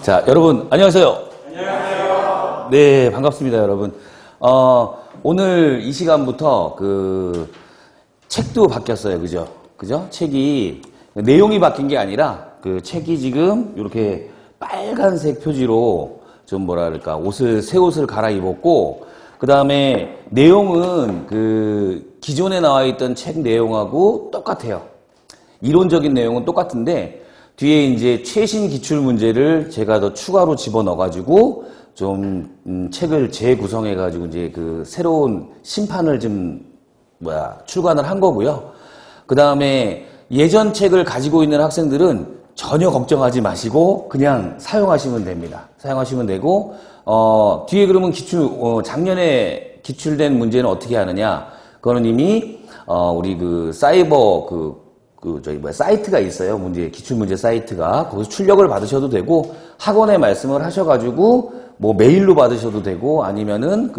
자, 여러분, 안녕하세요. 안녕하세요. 네, 반갑습니다, 여러분. 오늘 이 시간부터 책도 바뀌었어요. 그죠? 책이, 내용이 바뀐 게 아니라, 책이 지금 이렇게 빨간색 표지로 좀 새 옷을 갈아입었고, 그 다음에 내용은 기존에 나와 있던 책 내용하고 똑같아요. 이론적인 내용은 똑같은데, 뒤에 이제 최신 기출 문제를 제가 더 추가로 집어넣어가지고 책을 재구성해가지고 이제 새로운 심판을 출간을 한 거고요. 그 다음에 예전 책을 가지고 있는 학생들은 전혀 걱정하지 마시고 그냥 사용하시면 됩니다. 사용하시면 되고, 뒤에 그러면 작년에 기출된 문제는 어떻게 하느냐. 그거는 이미, 우리 사이버 사이트가 있어요. 기출문제 사이트가. 거기서 출력을 받으셔도 되고, 학원에 말씀을 하셔가지고, 메일로 받으셔도 되고, 아니면은,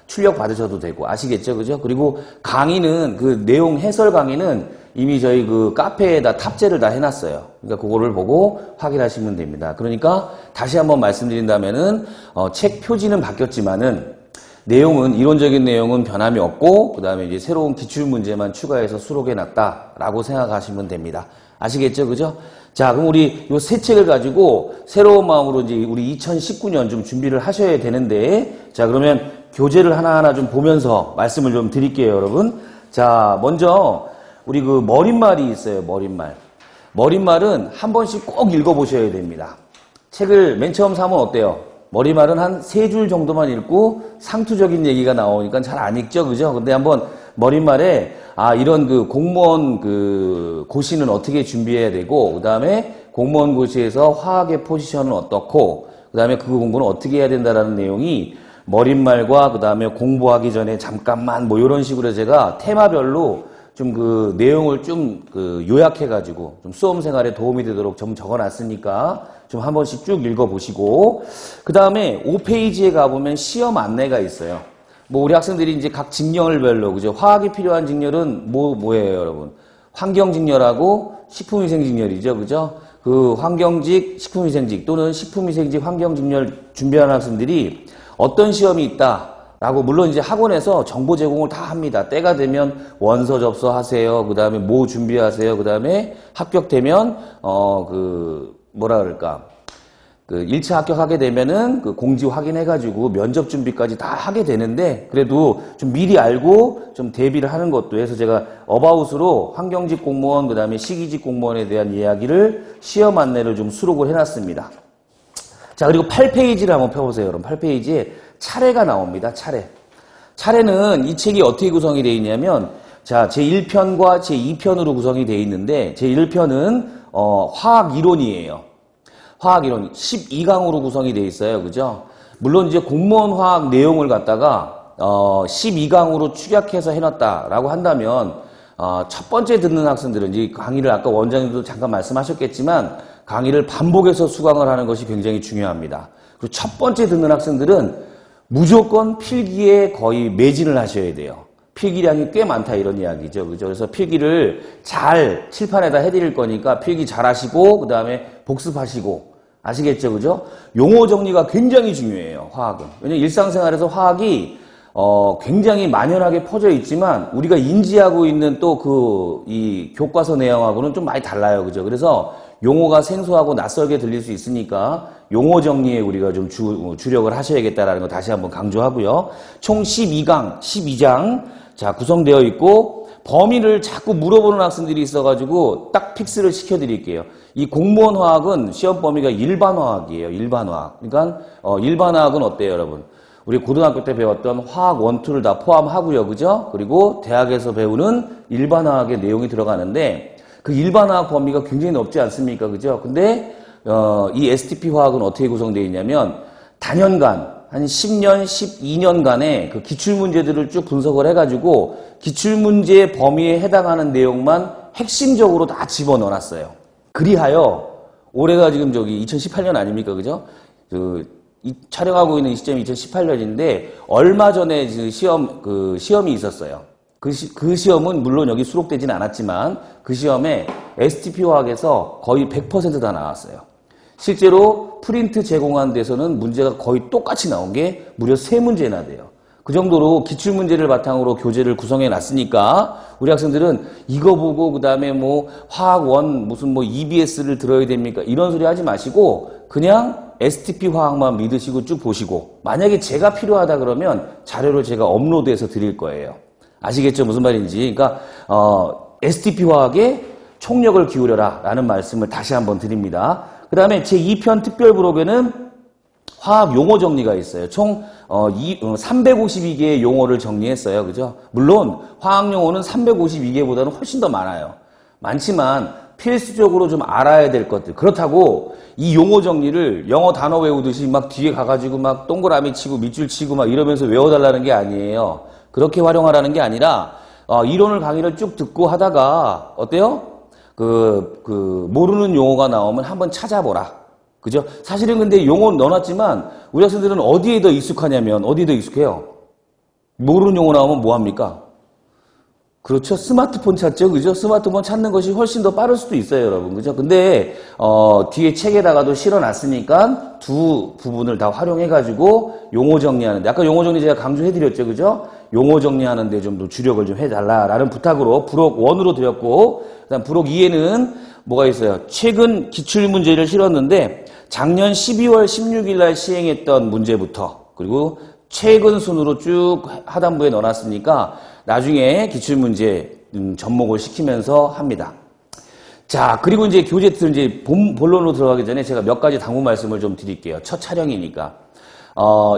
출력 받으셔도 되고, 아시겠죠? 그죠? 그리고 강의는, 내용 해설 강의는 이미 저희 카페에다 탑재를 다 해놨어요. 그러니까 그거를 보고 확인하시면 됩니다. 그러니까, 다시 한번 말씀드린다면은, 책 표지는 바뀌었지만은, 이론적인 내용은 변함이 없고, 그 다음에 이제 새로운 기출문제만 추가해서 수록해놨다라고 생각하시면 됩니다. 아시겠죠? 그죠? 자, 그럼 우리 요 새 책을 가지고 새로운 마음으로 이제 우리 2019년 좀 준비를 하셔야 되는데, 자, 그러면 교재를 하나하나 좀 보면서 말씀을 좀 드릴게요, 여러분. 자, 먼저, 우리 머릿말이 있어요, 머릿말. 머릿말은 한 번씩 꼭 읽어보셔야 됩니다. 책을 맨 처음 사면 어때요? 머릿말은 한 3줄 정도만 읽고 상투적인 얘기가 나오니까 잘 안 읽죠, 그죠? 근데 한번 머릿말에, 이런 공무원 고시는 어떻게 준비해야 되고, 그 다음에 공무원 고시에서 화학의 포지션은 어떻고, 그 다음에 그 공부는 어떻게 해야 된다라는 내용이 머릿말과 그 다음에 공부하기 전에 잠깐만 이런 식으로 제가 테마별로 좀 내용을 좀 요약해가지고 좀 수험 생활에 도움이 되도록 좀 적어놨으니까 좀 한 번씩 쭉 읽어보시고, 그 다음에 5페이지에 가보면 시험 안내가 있어요. 우리 학생들이 이제 각 직렬별로, 그죠? 화학이 필요한 직렬은 뭐예요, 여러분? 환경직렬하고 식품위생직렬이죠, 그죠? 환경직, 식품위생직 또는 식품위생직, 환경직렬 준비하는 학생들이 어떤 시험이 있다. 라고, 물론 이제 학원에서 정보 제공을 다 합니다. 때가 되면 원서 접수하세요. 그 다음에 준비하세요. 그 다음에 합격되면, 1차 합격하게 되면은 공지 확인해가지고 면접 준비까지 다 하게 되는데, 그래도 좀 미리 알고 좀 대비를 하는 것도 해서 제가 어바웃으로 환경직 공무원, 그 다음에 시기직 공무원에 대한 이야기를 시험 안내를 좀 수록을 해놨습니다. 자, 그리고 8페이지를 한번 펴보세요, 여러분. 8페이지에 차례가 나옵니다. 차례는 이 책이 어떻게 구성이 되어 있냐면, 자, 제1편과 제2편으로 구성이 되어 있는데, 제1편은, 화학 이론이에요. 화학 이론. 12강으로 구성이 되어 있어요. 그죠? 물론 이제 공무원 화학 내용을 갖다가, 12강으로 축약해서 해놨다라고 한다면, 첫 번째 듣는 학생들은 이 강의를 아까 원장님도 잠깐 말씀하셨겠지만, 강의를 반복해서 수강을 하는 것이 굉장히 중요합니다. 그리고 첫 번째 듣는 학생들은 무조건 필기에 거의 매진을 하셔야 돼요. 필기량이 꽤 많다 이런 이야기죠. 그죠? 그래서 필기를 잘 칠판에다 해드릴 거니까 필기 잘 하시고, 그 다음에 복습하시고, 아시겠죠? 그죠? 용어 정리가 굉장히 중요해요, 화학은. 왜냐면 일상생활에서 화학이, 굉장히 만연하게 퍼져 있지만, 우리가 인지하고 있는 이 교과서 내용하고는 좀 많이 달라요. 그죠? 그래서 용어가 생소하고 낯설게 들릴 수 있으니까, 용어 정리에 우리가 좀 주력을 하셔야겠다라는 거 다시 한번 강조하고요. 총 12장, 자, 구성되어 있고, 범위를 자꾸 물어보는 학생들이 있어가지고, 딱 픽스를 시켜드릴게요. 이 공무원 화학은 시험 범위가 일반 화학이에요, 일반 화학. 그러니까, 일반 화학은 어때요, 여러분? 우리 고등학교 때 배웠던 화학 1, 2를 다 포함하고요, 그죠? 그리고 대학에서 배우는 일반 화학의 내용이 들어가는데, 일반 화학 범위가 굉장히 넓지 않습니까? 그죠? 근데, 이 STP 화학은 어떻게 구성되어 있냐면, 단연간, 한 10년, 12년간의 기출문제들을 쭉 분석을 해가지고, 기출문제 범위에 해당하는 내용만 핵심적으로 다 집어넣어놨어요. 그리하여, 올해가 지금 2018년 아닙니까? 그죠? 촬영하고 있는 이 시점이 2018년인데, 얼마 전에 시험이 있었어요. 그 시험은 물론 여기 수록되지는 않았지만 그 시험에 STP 화학에서 거의 100% 다 나왔어요. 실제로 프린트 제공한 데서는 문제가 거의 똑같이 나온 게 무려 3문제나 돼요. 그 정도로 기출문제를 바탕으로 교재를 구성해 놨으니까 우리 학생들은 이거 보고 그 다음에 뭐 화학 원 무슨 뭐 EBS를 들어야 됩니까? 이런 소리 하지 마시고 그냥 STP 화학만 믿으시고 쭉 보시고 만약에 제가 필요하다 그러면 자료를 제가 업로드해서 드릴 거예요. 아시겠죠? 무슨 말인지. 그러니까 STP 화학에 총력을 기울여라 라는 말씀을 다시 한번 드립니다. 그 다음에 제2편 특별 부록에는 화학 용어 정리가 있어요. 총 352개의 용어를 정리했어요. 그죠? 물론 화학 용어는 352개보다는 훨씬 더 많아요. 많지만 필수적으로 좀 알아야 될 것들. 그렇다고 이 용어 정리를 영어 단어 외우듯이 막 뒤에 가가지고 막 동그라미 치고 밑줄 치고 막 이러면서 외워달라는 게 아니에요. 그렇게 활용하라는 게 아니라 이론을 강의를 쭉 듣고 하다가 어때요? 모르는 용어가 나오면 한번 찾아보라. 그죠? 사실은 근데 용어 넣어놨지만 우리 학생들은 어디에 더 익숙하냐면 어디에 더 익숙해요? 모르는 용어 나오면 뭐합니까? 그렇죠. 스마트폰 찾죠. 그죠? 스마트폰 찾는 것이 훨씬 더 빠를 수도 있어요, 여러분. 그죠? 근데, 뒤에 책에다가도 실어놨으니까 두 부분을 다 활용해가지고 용어 정리하는데, 아까 용어 정리 제가 강조해드렸죠. 그죠? 용어 정리하는데 좀 더 주력을 좀 해달라라는 부탁으로 부록 1으로 드렸고, 그 다음 부록 2에는 뭐가 있어요? 최근 기출문제를 실었는데, 작년 12월 16일 날 시행했던 문제부터, 그리고 최근 순으로 쭉 하단부에 넣어놨으니까, 나중에 기출문제 접목을 시키면서 합니다. 자, 그리고 이제 교재 이제 본론으로 들어가기 전에 제가 몇 가지 당부 말씀을 좀 드릴게요. 첫 촬영이니까.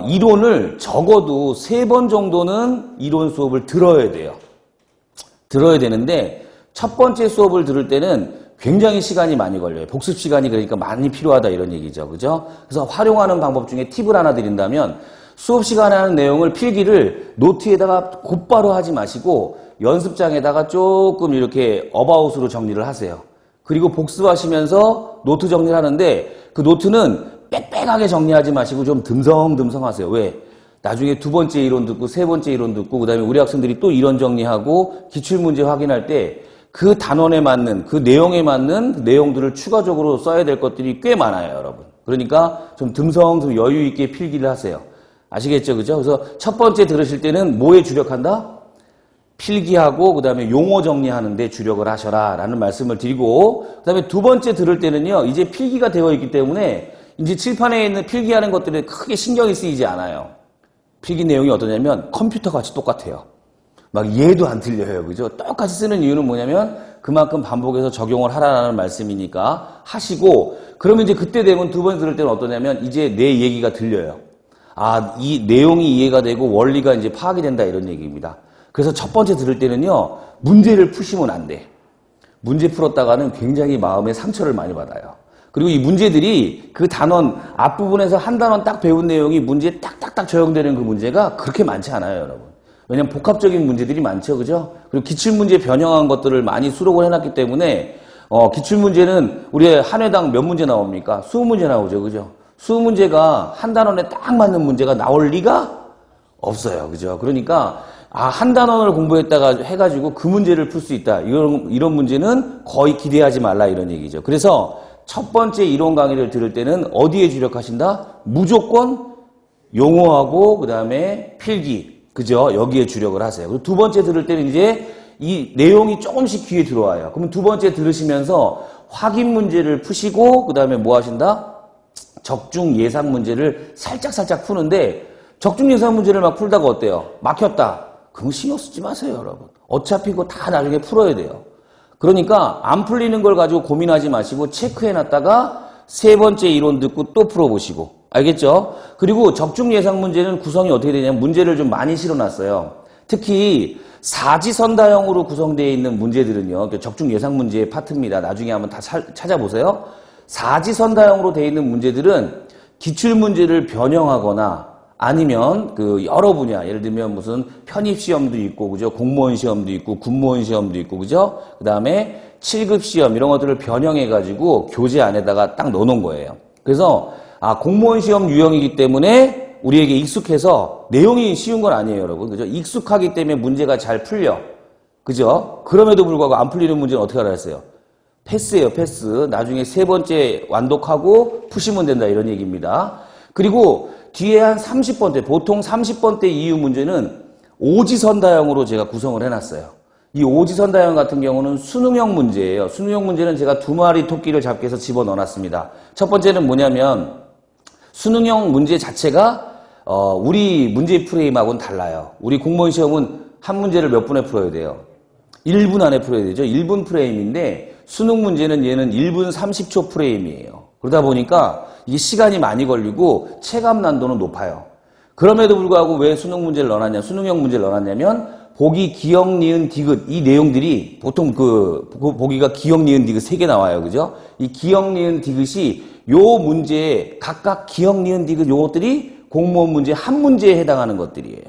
이론을 적어도 3번 정도는 이론 수업을 들어야 돼요. 들어야 되는데, 첫 번째 수업을 들을 때는 굉장히 시간이 많이 걸려요. 복습 시간이 그러니까 많이 필요하다 이런 얘기죠. 그죠? 그래서 활용하는 방법 중에 팁을 하나 드린다면, 수업 시간에 하는 내용을 필기를 노트에다가 곧바로 하지 마시고 연습장에다가 조금 이렇게 어바웃으로 정리를 하세요. 그리고 복습하시면서 노트 정리를 하는데 그 노트는 빽빽하게 정리하지 마시고 좀 듬성듬성 하세요. 왜? 나중에 2번째 이론 듣고 3번째 이론 듣고 그 다음에 우리 학생들이 또 이론 정리하고 기출문제 확인할 때 그 단원에 맞는 그 내용에 맞는 내용들을 추가적으로 써야 될 것들이 꽤 많아요, 여러분. 그러니까 좀 듬성듬성 여유 있게 필기를 하세요. 아시겠죠? 그죠? 그래서 첫 번째 들으실 때는 뭐에 주력한다? 필기하고 그 다음에 용어 정리하는 데 주력을 하셔라 라는 말씀을 드리고 그 다음에 2번째 들을 때는요 이제 필기가 되어 있기 때문에 이제 칠판에 있는 필기하는 것들은 크게 신경이 쓰이지 않아요. 필기 내용이 어떠냐면 컴퓨터 같이 똑같아요. 막 얘도 안 틀려요. 그죠? 똑같이 쓰는 이유는 뭐냐면 그만큼 반복해서 적용을 하라는 말씀이니까 하시고 그러면 이제 그때 되면 2번 들을 때는 어떠냐면 이제 내 얘기가 들려요. 아, 이 내용이 이해가 되고 원리가 이제 파악이 된다 이런 얘기입니다. 그래서 첫 번째 들을 때는요, 문제를 푸시면 안 돼. 문제 풀었다가는 굉장히 마음에 상처를 많이 받아요. 그리고 이 문제들이 그 단원 앞부분에서 한 단원 딱 배운 내용이 문제에 딱딱딱 적용되는 그 문제가 그렇게 많지 않아요, 여러분. 왜냐면 복합적인 문제들이 많죠, 그죠? 그리고 기출문제 변형한 것들을 많이 수록을 해놨기 때문에 기출문제는 우리 한 회당 몇 문제 나옵니까? 20문제 나오죠, 그죠? 20문제가 한 단원에 딱 맞는 문제가 나올 리가 없어요. 그죠? 그러니까, 한 단원을 공부했다가 해가지고 그 문제를 풀 수 있다. 이런 문제는 거의 기대하지 말라 이런 얘기죠. 그래서 첫 번째 이론 강의를 들을 때는 어디에 주력하신다? 무조건 용어하고 그 다음에 필기. 그죠? 여기에 주력을 하세요. 그리고 2번째 들을 때는 이제 이 내용이 조금씩 귀에 들어와요. 그러면 2번째 들으시면서 확인 문제를 푸시고 그 다음에 뭐 하신다? 적중 예상 문제를 살짝 푸는데 적중 예상 문제를 막 풀다가 어때요? 막혔다. 그럼 신경 쓰지 마세요, 여러분. 어차피 그거 다 나중에 풀어야 돼요. 그러니까 안 풀리는 걸 가지고 고민하지 마시고 체크해놨다가 3번째 이론 듣고 또 풀어보시고. 알겠죠? 그리고 적중 예상 문제는 구성이 어떻게 되냐면 문제를 좀 많이 실어놨어요. 특히 사지선다형으로 구성되어 있는 문제들은요. 적중 예상 문제의 파트입니다. 나중에 한번 다 찾아보세요. 사지선다형으로 되어 있는 문제들은 기출문제를 변형하거나 아니면 그 여러 분야, 예를 들면 무슨 편입시험도 있고, 그죠? 공무원 시험도 있고, 군무원 시험도 있고, 그죠? 그 다음에 7급 시험, 이런 것들을 변형해가지고 교재 안에다가 딱 넣어놓은 거예요. 그래서, 공무원 시험 유형이기 때문에 우리에게 익숙해서 내용이 쉬운 건 아니에요, 여러분. 그죠? 익숙하기 때문에 문제가 잘 풀려. 그죠? 그럼에도 불구하고 안 풀리는 문제는 어떻게 알았어요? 패스예요, 패스. 나중에 세 번째 완독하고 푸시면 된다 이런 얘기입니다. 그리고 뒤에 한 30번대, 보통 30번대 이유 문제는 오지선다형으로 제가 구성을 해놨어요. 이 오지선다형 같은 경우는 수능형 문제예요. 수능형 문제는 제가 두 마리 토끼를 잡기 위해서 집어넣어놨습니다. 첫 번째는 뭐냐면 수능형 문제 자체가 우리 문제 프레임하고는 달라요. 우리 공무원 시험은 한 문제를 몇 분에 풀어야 돼요? 1분 안에 풀어야 되죠. 1분 프레임인데 수능 문제는 얘는 1분 30초 프레임이에요. 그러다 보니까 이게 시간이 많이 걸리고 체감 난도는 높아요. 그럼에도 불구하고 왜 수능 문제를 넣어놨냐, 수능형 문제를 넣어놨냐면 보기, 기역, 니은, 디귿 이 내용들이 보통 보기가 기역, 니은, 디귿 3개 나와요. 그죠? 이 기역, 니은, 디귿이 요 문제에 각각 기역, 니은, 디귿 요것들이 공무원 문제 한 문제에 해당하는 것들이에요.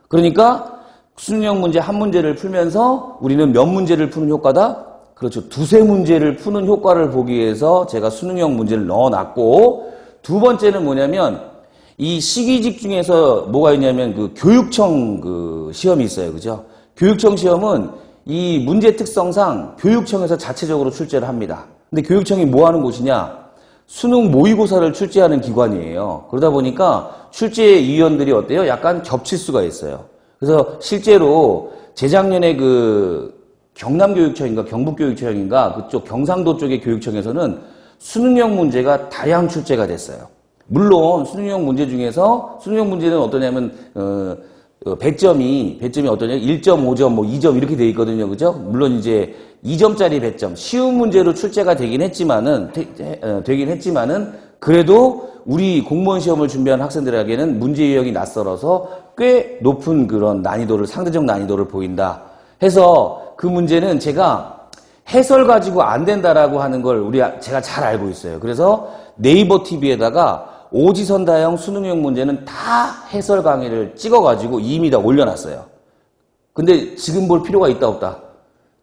그러니까 수능형 문제 한 문제를 풀면서 우리는 몇 문제를 푸는 효과다? 그렇죠. 두세 문제를 푸는 효과를 보기 위해서 제가 수능형 문제를 넣어놨고, 두 번째는 뭐냐면 이 시기직 중에서 뭐가 있냐면 그 교육청 그 시험이 있어요. 그죠? 교육청 시험은 이 문제 특성상 교육청에서 자체적으로 출제를 합니다. 근데 교육청이 뭐 하는 곳이냐? 수능 모의고사를 출제하는 기관이에요. 그러다 보니까 출제위원들이 어때요? 약간 겹칠 수가 있어요. 그래서 실제로 재작년에 그 경남교육청인가 경북교육청인가 그쪽 경상도 쪽의 교육청에서는 수능형 문제가 다량 출제가 됐어요. 물론 수능형 문제 중에서 수능형 문제는 어떠냐면 100점이 어떠냐 1.5점 뭐 2점 이렇게 돼 있거든요. 그죠? 물론 이제 2점짜리 100점 쉬운 문제로 출제가 되긴 했지만은 그래도 우리 공무원 시험을 준비하는 학생들에게는 문제 유형이 낯설어서 꽤 높은 그런 난이도를 상대적 난이도를 보인다 해서 그 문제는 제가 해설 가지고 안 된다라고 하는 걸 제가 잘 알고 있어요. 그래서 네이버 TV에다가 오지선다형 수능형 문제는 다 해설 강의를 찍어가지고 이미 다 올려놨어요. 근데 지금 볼 필요가 있다 없다?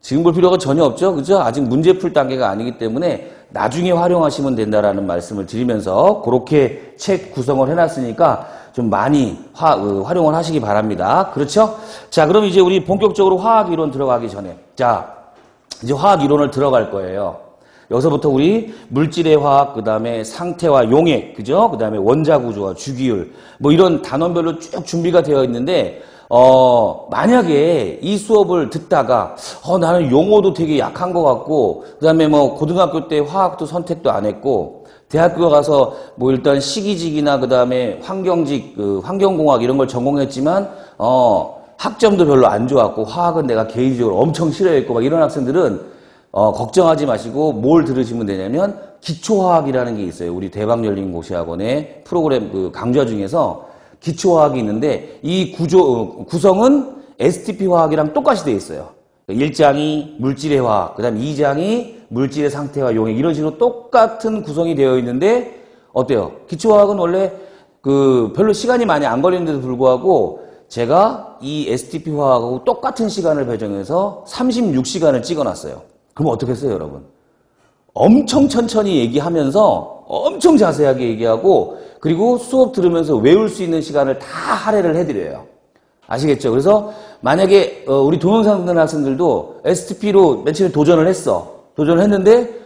지금 볼 필요가 전혀 없죠. 그죠? 아직 문제 풀 단계가 아니기 때문에 나중에 활용하시면 된다라는 말씀을 드리면서 그렇게 책 구성을 해놨으니까 좀 많이 활용을 하시기 바랍니다. 그렇죠? 자, 그럼 이제 우리 본격적으로 화학 이론 들어가기 전에 자, 이제 화학 이론을 들어갈 거예요. 여기서부터 우리 물질의 화학, 그 다음에 상태와 용액, 그죠? 그 다음에 원자 구조와 주기율, 뭐 이런 단원별로 쭉 준비가 되어 있는데, 만약에 이 수업을 듣다가, 나는 용어도 되게 약한 것 같고, 그 다음에 뭐 고등학교 때 화학도 선택도 안 했고, 대학교 가서 뭐 일단 시기직이나 그 다음에 환경직, 환경공학 이런 걸 전공했지만, 학점도 별로 안 좋았고, 화학은 내가 개인적으로 엄청 싫어했고, 막 이런 학생들은 걱정하지 마시고 뭘 들으시면 되냐면 기초화학이라는 게 있어요. 우리 대박열린고시학원의 프로그램 강좌 중에서 기초화학이 있는데 이 구성은 STP 화학이랑 똑같이 되어 있어요. 1장이 물질의 화학, 그 다음 2장이 물질의 상태와 용액 이런 식으로 똑같은 구성이 되어 있는데 어때요? 기초화학은 원래 별로 시간이 많이 안 걸리는데도 불구하고 제가 이 STP 화학하고 똑같은 시간을 배정해서 36시간을 찍어놨어요. 그럼 어떻게 했어요, 여러분? 엄청 천천히 얘기하면서 엄청 자세하게 얘기하고 그리고 수업 들으면서 외울 수 있는 시간을 다 할애를 해드려요. 아시겠죠? 그래서 만약에 우리 동영상 듣는 학생들도 STP로 맨 처음에 도전을 했는데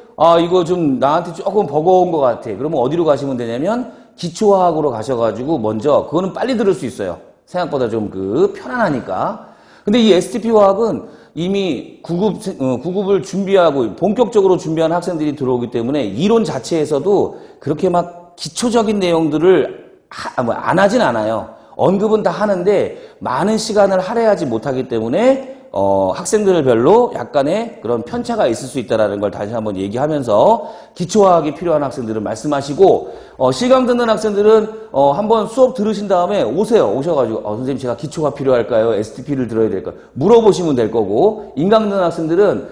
이거 좀 나한테 조금 버거운 것 같아. 그러면 어디로 가시면 되냐면 기초화학으로 가셔가지고 먼저 그거는 빨리 들을 수 있어요. 생각보다 좀 편안하니까. 근데 이 STP 화학은 이미 9급을 준비하고 본격적으로 준비한 학생들이 들어오기 때문에 이론 자체에서도 그렇게 막 기초적인 내용들을 안 하진 않아요. 언급은 다 하는데 많은 시간을 할애하지 못하기 때문에 학생들을 별로 약간의 그런 편차가 있을 수 있다는 걸 다시 한번 얘기하면서 기초화학이 필요한 학생들은 말씀하시고 실강 듣는 학생들은 한번 수업 들으신 다음에 오셔가지고 선생님 제가 기초가 필요할까요? STP를 들어야 될까요? 물어보시면 될 거고 인강 듣는 학생들은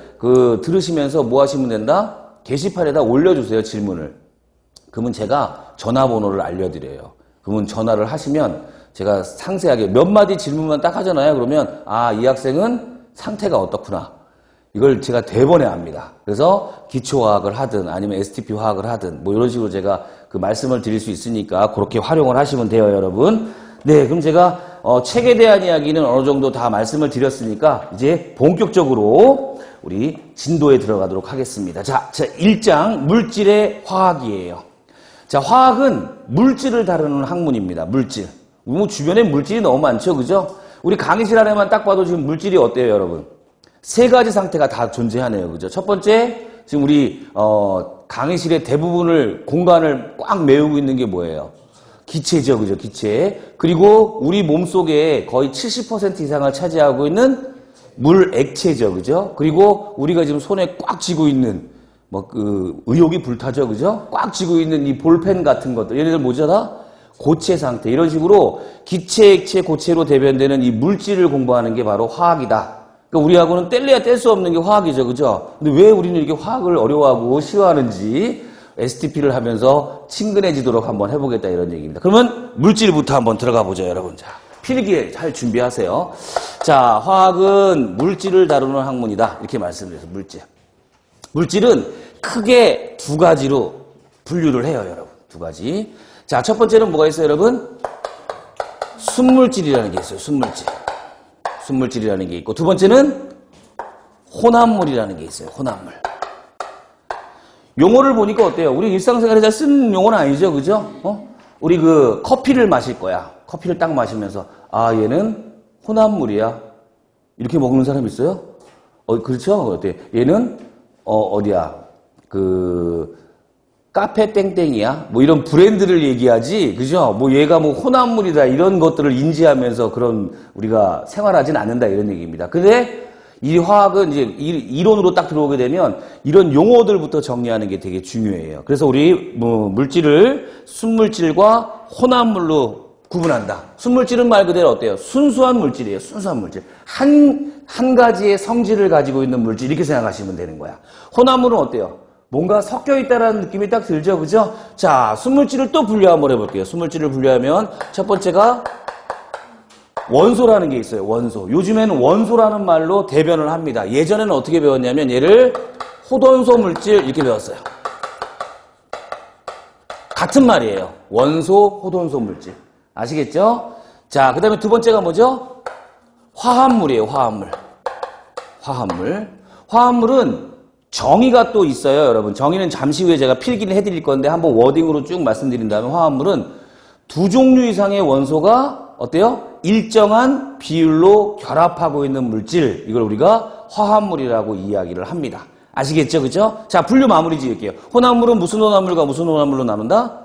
들으시면서 뭐 하시면 된다? 게시판에다 올려주세요 질문을. 그러면 제가 전화번호를 알려드려요. 그러면 전화를 하시면 제가 상세하게 몇 마디 질문만 딱 하잖아요. 그러면 이 학생은 상태가 어떻구나. 이걸 제가 대번에 압니다. 그래서 기초화학을 하든 아니면 STP 화학을 하든 뭐 이런 식으로 제가 말씀을 드릴 수 있으니까 그렇게 활용을 하시면 돼요, 여러분. 네, 그럼 제가 책에 대한 이야기는 어느 정도 다 말씀을 드렸으니까 이제 본격적으로 우리 진도에 들어가도록 하겠습니다. 자, 1장 물질의 화학이에요. 자, 화학은 물질을 다루는 학문입니다. 물질. 뭐 주변에 물질이 너무 많죠, 그죠? 우리 강의실 안에만 딱 봐도 지금 물질이 어때요, 여러분? 세 가지 상태가 다 존재하네요, 그죠? 첫 번째, 지금 우리 강의실의 대부분을 공간을 꽉 메우고 있는 게 뭐예요? 기체죠, 그죠? 기체. 그리고 우리 몸속에 거의 70% 이상을 차지하고 있는 물 액체죠, 그죠? 그리고 우리가 지금 손에 꽉 쥐고 있는 의욕이 불타죠, 그죠? 꽉 쥐고 있는 이 볼펜 같은 것들, 얘네들 뭐잖아? 고체 상태. 이런 식으로 기체, 액체, 고체로 대변되는 이 물질을 공부하는 게 바로 화학이다. 그러니까 우리하고는 뗄래야 뗄 수 없는 게 화학이죠, 그죠? 근데 왜 우리는 이렇게 화학을 어려워하고 싫어하는지 STP를 하면서 친근해지도록 한번 해보겠다 이런 얘기입니다. 그러면 물질부터 한번 들어가 보죠, 여러분. 자, 필기에 잘 준비하세요. 자, 화학은 물질을 다루는 학문이다. 이렇게 말씀드려서 물질. 물질은 크게 두 가지로 분류를 해요, 여러분. 두 가지. 자, 첫 번째는 뭐가 있어요, 여러분? 순물질이라는 게 있어요, 순물질. 순물질이라는 게 있고, 두 번째는 혼합물이라는 게 있어요, 혼합물. 용어를 보니까 어때요? 우리 일상생활에 잘 쓰는 용어는 아니죠, 그죠? 우리 커피를 마실 거야. 커피를 딱 마시면서, 아, 얘는 혼합물이야. 이렇게 먹는 사람 있어요? 그렇죠? 어때? 얘는, 어디야? 카페 땡땡이야? 뭐 이런 브랜드를 얘기하지, 그죠? 뭐 얘가 뭐 혼합물이다, 이런 것들을 인지하면서 그런 우리가 생활하진 않는다, 이런 얘기입니다. 근데 이 화학은 이제 이론으로 딱 들어오게 되면 이런 용어들부터 정리하는 게 되게 중요해요. 그래서 우리 물질을 순물질과 혼합물로 구분한다. 순물질은 말 그대로 어때요? 순수한 물질이에요. 순수한 물질. 한 가지의 성질을 가지고 있는 물질, 이렇게 생각하시면 되는 거야. 혼합물은 어때요? 뭔가 섞여 있다라는 느낌이 딱 들죠, 그죠? 자, 순물질을 또 분류 한번 해볼게요. 순물질을 분류하면 첫 번째가 원소라는 게 있어요. 원소. 요즘에는 원소라는 말로 대변을 합니다. 예전에는 어떻게 배웠냐면 얘를 호돈소 물질 이렇게 배웠어요. 같은 말이에요. 원소, 호돈소 물질. 아시겠죠? 자, 그 다음에 두 번째가 뭐죠? 화합물이에요. 화합물. 화합물. 화합물은 정의가 또 있어요, 여러분. 정의는 잠시 후에 제가 필기를 해드릴 건데 한번 워딩으로 쭉 말씀드린다면 화합물은 두 종류 이상의 원소가 어때요? 일정한 비율로 결합하고 있는 물질, 이걸 우리가 화합물이라고 이야기를 합니다. 아시겠죠? 그죠? 자, 분류 마무리 지을게요. 혼합물은 무슨 혼합물과 무슨 혼합물로 나눈다?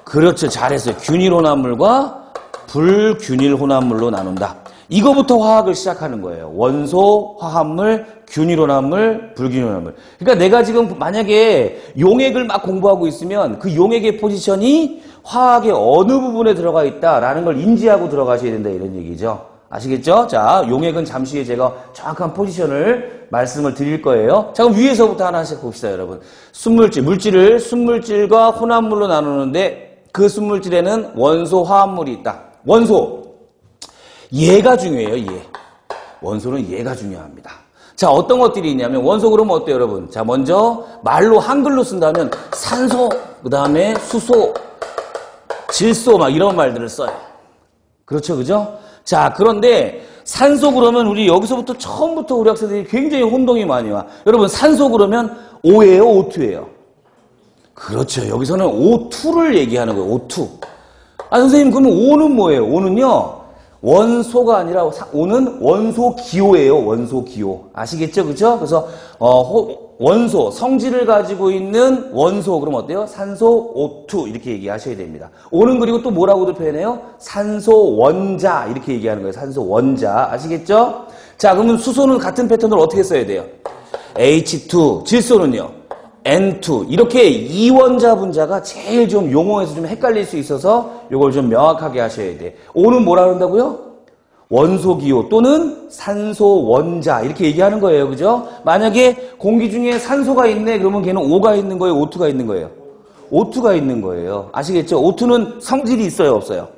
그렇죠. 잘했어요. 균일 혼합물과 불균일 혼합물로 나눈다. 이거부터 화학을 시작하는 거예요. 원소, 화합물, 균일 혼합물, 불균일 혼합물. 그러니까 내가 지금 만약에 용액을 막 공부하고 있으면 그 용액의 포지션이 화학의 어느 부분에 들어가 있다라는 걸 인지하고 들어가셔야 된다, 이런 얘기죠. 아시겠죠? 자, 용액은 잠시 후에 제가 정확한 포지션을 말씀을 드릴 거예요. 자, 그럼 위에서부터 하나씩 봅시다, 여러분. 순물질, 물질을 순물질과 혼합물로 나누는데 그 순물질에는 원소, 화합물이 있다. 원소. 얘가 중요해요, 얘. 원소는 얘가 중요합니다. 자, 어떤 것들이 있냐면, 원소 그러면 어때요, 여러분? 자, 먼저 말로 한글로 쓴다면 산소, 그 다음에 수소, 질소 막 이런 말들을 써요. 그렇죠, 그죠? 자, 그런데 산소 그러면 우리 여기서부터 처음부터 우리 학생들이 굉장히 혼동이 많이 와. 여러분, 산소 그러면 O예요, O2예요? 그렇죠. 여기서는 O2를 얘기하는 거예요, O2. 아, 선생님, 그러면 O는 뭐예요? O는요, 원소가 아니라 O는 원소 기호예요. 원소 기호. 아시겠죠? 그죠? 그래서 원소, 성질을 가지고 있는 원소, 그럼 어때요? 산소 O2 이렇게 얘기하셔야 됩니다. O는 그리고 또 뭐라고도 표현해요? 산소 원자 이렇게 얘기하는 거예요. 산소 원자. 아시겠죠? 자, 그러면 수소는 같은 패턴으로 어떻게 써야 돼요? H2. 질소는요? N2. 이렇게 이원자 분자가 제일 좀 용어에서 좀 헷갈릴 수 있어서 이걸 좀 명확하게 하셔야 돼. O는 뭐라 그런다고요? 원소기호 또는 산소원자 이렇게 얘기하는 거예요. 그죠? 만약에 공기 중에 산소가 있네 그러면 걔는 O가 있는 거예요? O2가 있는 거예요? O2가 있는 거예요. 아시겠죠? O2는 성질이 있어요? 없어요?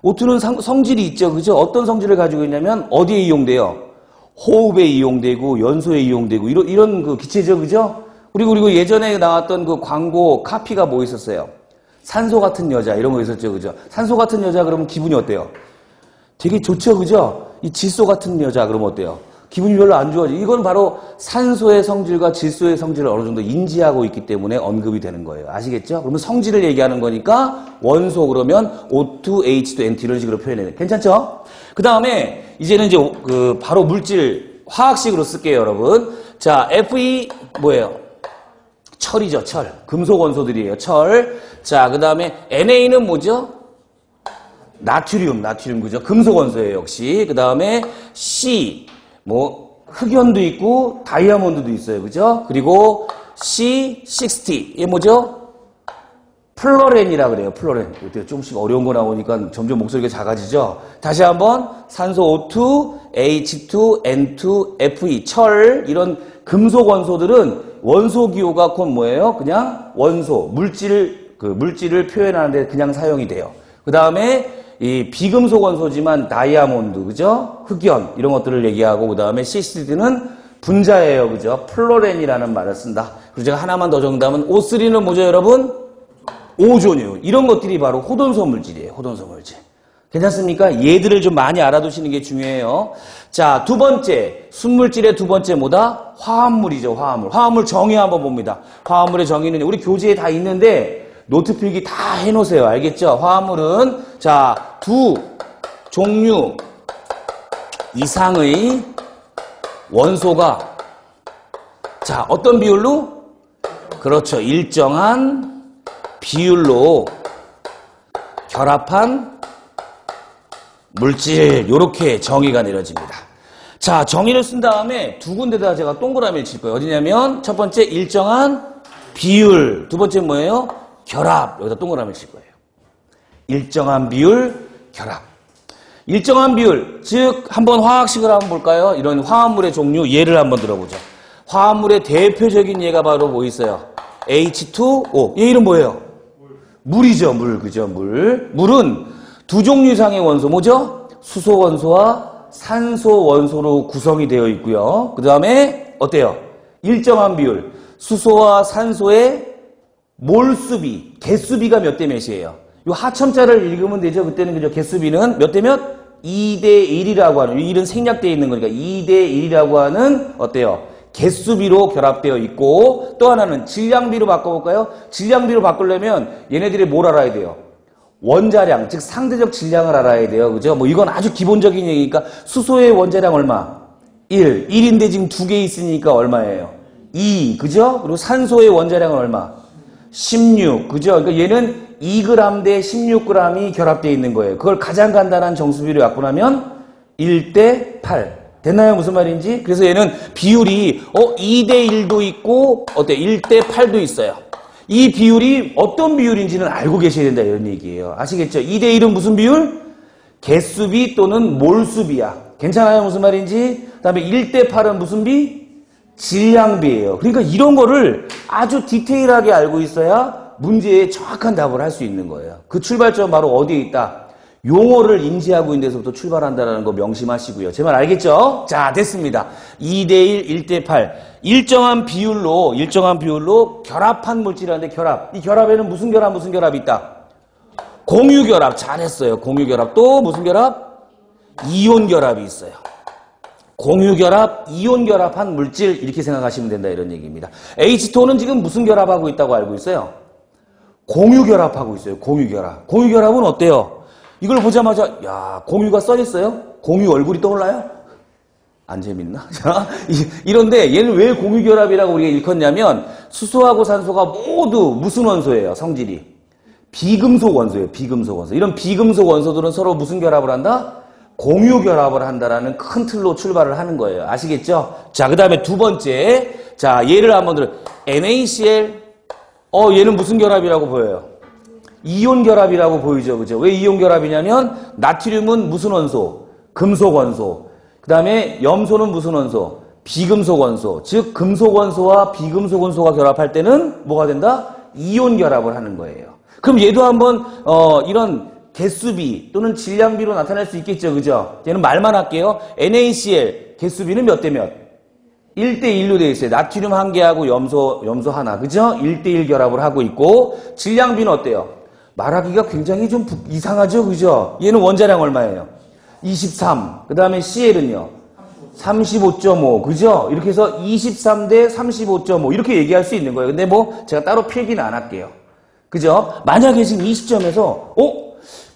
O2는 성질이 있죠. 그죠? 어떤 성질을 가지고 있냐면 어디에 이용돼요? 호흡에 이용되고 연소에 이용되고 이런 그 기체죠. 그죠? 그리고 예전에 나왔던 그 광고 카피가 뭐 있었어요? 산소 같은 여자 이런 거 있었죠, 그죠? 산소 같은 여자 그러면 기분이 어때요? 되게 좋죠, 그죠? 이 질소 같은 여자 그러면 어때요? 기분이 별로 안 좋아지. 이건 바로 산소의 성질과 질소의 성질을 어느 정도 인지하고 있기 때문에 언급이 되는 거예요. 아시겠죠? 그러면 성질을 얘기하는 거니까 원소 그러면 O2, H2, N2 이런 식으로 표현해요. 괜찮죠? 그 다음에 이제는 이제 바로 물질 화학식으로 쓸게요, 여러분. 자, Fe 뭐예요? 철이죠, 철. 금속 원소들이에요, 철. 자, 그 다음에 Na 는 뭐죠? 나트륨, 그죠? 금속 원소예요, 역시. 그 다음에 C, 흑연도 있고, 다이아몬드도 있어요, 그죠? 그리고 C60, 이게 뭐죠? 플로렌이라 그래요, 플로렌. 조금씩 어려운 거 나오니까 점점 목소리가 작아지죠? 다시 한번, 산소 O2, H2, N2, Fe, 철, 이런 금속 원소들은 원소 기호가 곧 뭐예요? 그냥 원소, 물질을 표현하는데 그냥 사용이 돼요. 그 다음에, 이 비금속 원소지만 다이아몬드, 그죠? 흑연 이런 것들을 얘기하고 그 다음에 C6는 분자예요, 그죠? 플로렌이라는 말을 쓴다. 그리고 제가 하나만 더 정답은 O3는 뭐죠, 여러분? 오존이에요. 이런 것들이 바로 호돈소 물질이에요, 호돈소 물질. 괜찮습니까? 얘들을 좀 많이 알아두시는 게 중요해요. 자, 두 번째 순물질의 두 번째 뭐다? 화합물이죠, 화합물. 화합물 정의 한번 봅니다. 화합물의 정의는 우리 교재에 다 있는데 노트 필기 다 해놓으세요. 알겠죠? 화합물은 자, 두 종류 이상의 원소가 자, 어떤 비율로? 그렇죠. 일정한 비율로 결합한 물질. 요렇게 정의가 내려집니다. 자, 정의를 쓴 다음에 두 군데다 제가 동그라미를 칠 거예요. 어디냐면 첫 번째 일정한 비율. 두 번째 뭐예요? 결합. 여기다 동그라미를 칠 거예요. 일정한 비율, 결합. 일정한 비율, 즉 한번 화학식을 한번 볼까요? 이런 화합물의 종류 예를 한번 들어보죠. 화합물의 대표적인 예가 바로 뭐 있어요? H2O. 얘 이름 뭐예요? 물이죠, 물. 그죠, 물. 물은 두 종류 이상의 원소 뭐죠? 수소 원소와 산소 원소로 구성이 되어 있고요. 그 다음에 어때요? 일정한 비율. 수소와 산소의 몰수비, 개수비가 몇 대 몇이에요? 요 하첨자를 읽으면 되죠. 그때는 그죠. 개수비는 몇 대 몇? 2대 1이라고 하는, 이 1은 생략되어 있는 거니까 2대 1이라고 하는 어때요? 개수비로 결합되어 있고, 또 하나는 질량비로 바꿔볼까요? 질량비로 바꾸려면 얘네들이 뭘 알아야 돼요? 원자량, 즉 상대적 질량을 알아야 돼요. 그죠? 이건 아주 기본적인 얘기니까 수소의 원자량 얼마? 1. 1인데 지금 두 개 있으니까 얼마예요? 2. 그죠? 그리고 산소의 원자량은 얼마? 16. 그죠? 그러니까 얘는 2g 대 16g이 결합되어 있는 거예요. 그걸 가장 간단한 정수비로 약분하면 1대 8. 됐나요? 무슨 말인지? 그래서 얘는 비율이 2대 1도 있고 어때? 1대 8도 있어요. 이 비율이 어떤 비율인지는 알고 계셔야 된다 이런 얘기예요. 아시겠죠? 2대 1은 무슨 비율? 개수비 또는 몰수비야. 괜찮아요? 무슨 말인지? 그 다음에 1대 8은 무슨 비? 질량비예요. 그러니까 이런 거를 아주 디테일하게 알고 있어야 문제에 정확한 답을 할 수 있는 거예요. 그 출발점 바로 어디에 있다? 용어를 인지하고 있는 데서부터 출발한다는 거 명심하시고요. 제 말 알겠죠? 자, 됐습니다. 2대1, 1대8. 일정한 비율로 결합한 물질이라는데 결합. 이 결합에는 무슨 결합이 있다? 공유결합. 잘했어요. 공유결합. 또 무슨 결합? 이온결합이 있어요. 공유결합, 이온결합한 물질 이렇게 생각하시면 된다 이런 얘기입니다. H2O는 지금 무슨 결합하고 있다고 알고 있어요? 공유결합하고 있어요. 공유결합. 공유결합은 어때요? 이걸 보자마자 야 공유가 써있어요? 공유 얼굴이 떠올라요? 안 재밌나? 이런데 얘는 왜 공유결합이라고 우리가 일컫냐면 수소하고 산소가 모두 무슨 원소예요? 성질이 비금속 원소예요. 비금속 원소. 이런 비금속 원소들은 서로 무슨 결합을 한다? 공유결합을 한다라는 큰 틀로 출발을 하는 거예요. 아시겠죠? 자, 그 다음에 두 번째. 자, 예를 한번 들어. NaCl. 얘는 무슨 결합이라고 보여요? 이온결합이라고 보이죠. 그죠? 왜 이온결합이냐면, 나트륨은 무슨 원소? 금속 원소. 그 다음에 염소는 무슨 원소? 비금속 원소. 즉, 금속 원소와 비금속 원소가 결합할 때는 뭐가 된다? 이온결합을 하는 거예요. 그럼 얘도 한번, 이런 개수비 또는 질량비로 나타낼 수 있겠죠. 그죠? 얘는 말만 할게요. NaCl 개수비는 몇 대 몇? 1대 1로 되어 있어요. 나트륨 한 개하고 염소 하나. 그죠? 1대 1 결합을 하고 있고 질량비는 어때요? 말하기가 굉장히 좀 이상하죠, 그죠? 얘는 원자량 얼마예요? 23. 그 다음에 CL은요? 35.5. 그죠? 이렇게 해서 23 대 35.5. 이렇게 얘기할 수 있는 거예요. 근데 뭐, 제가 따로 필기는 안 할게요. 그죠? 만약에 지금 이 시점에서,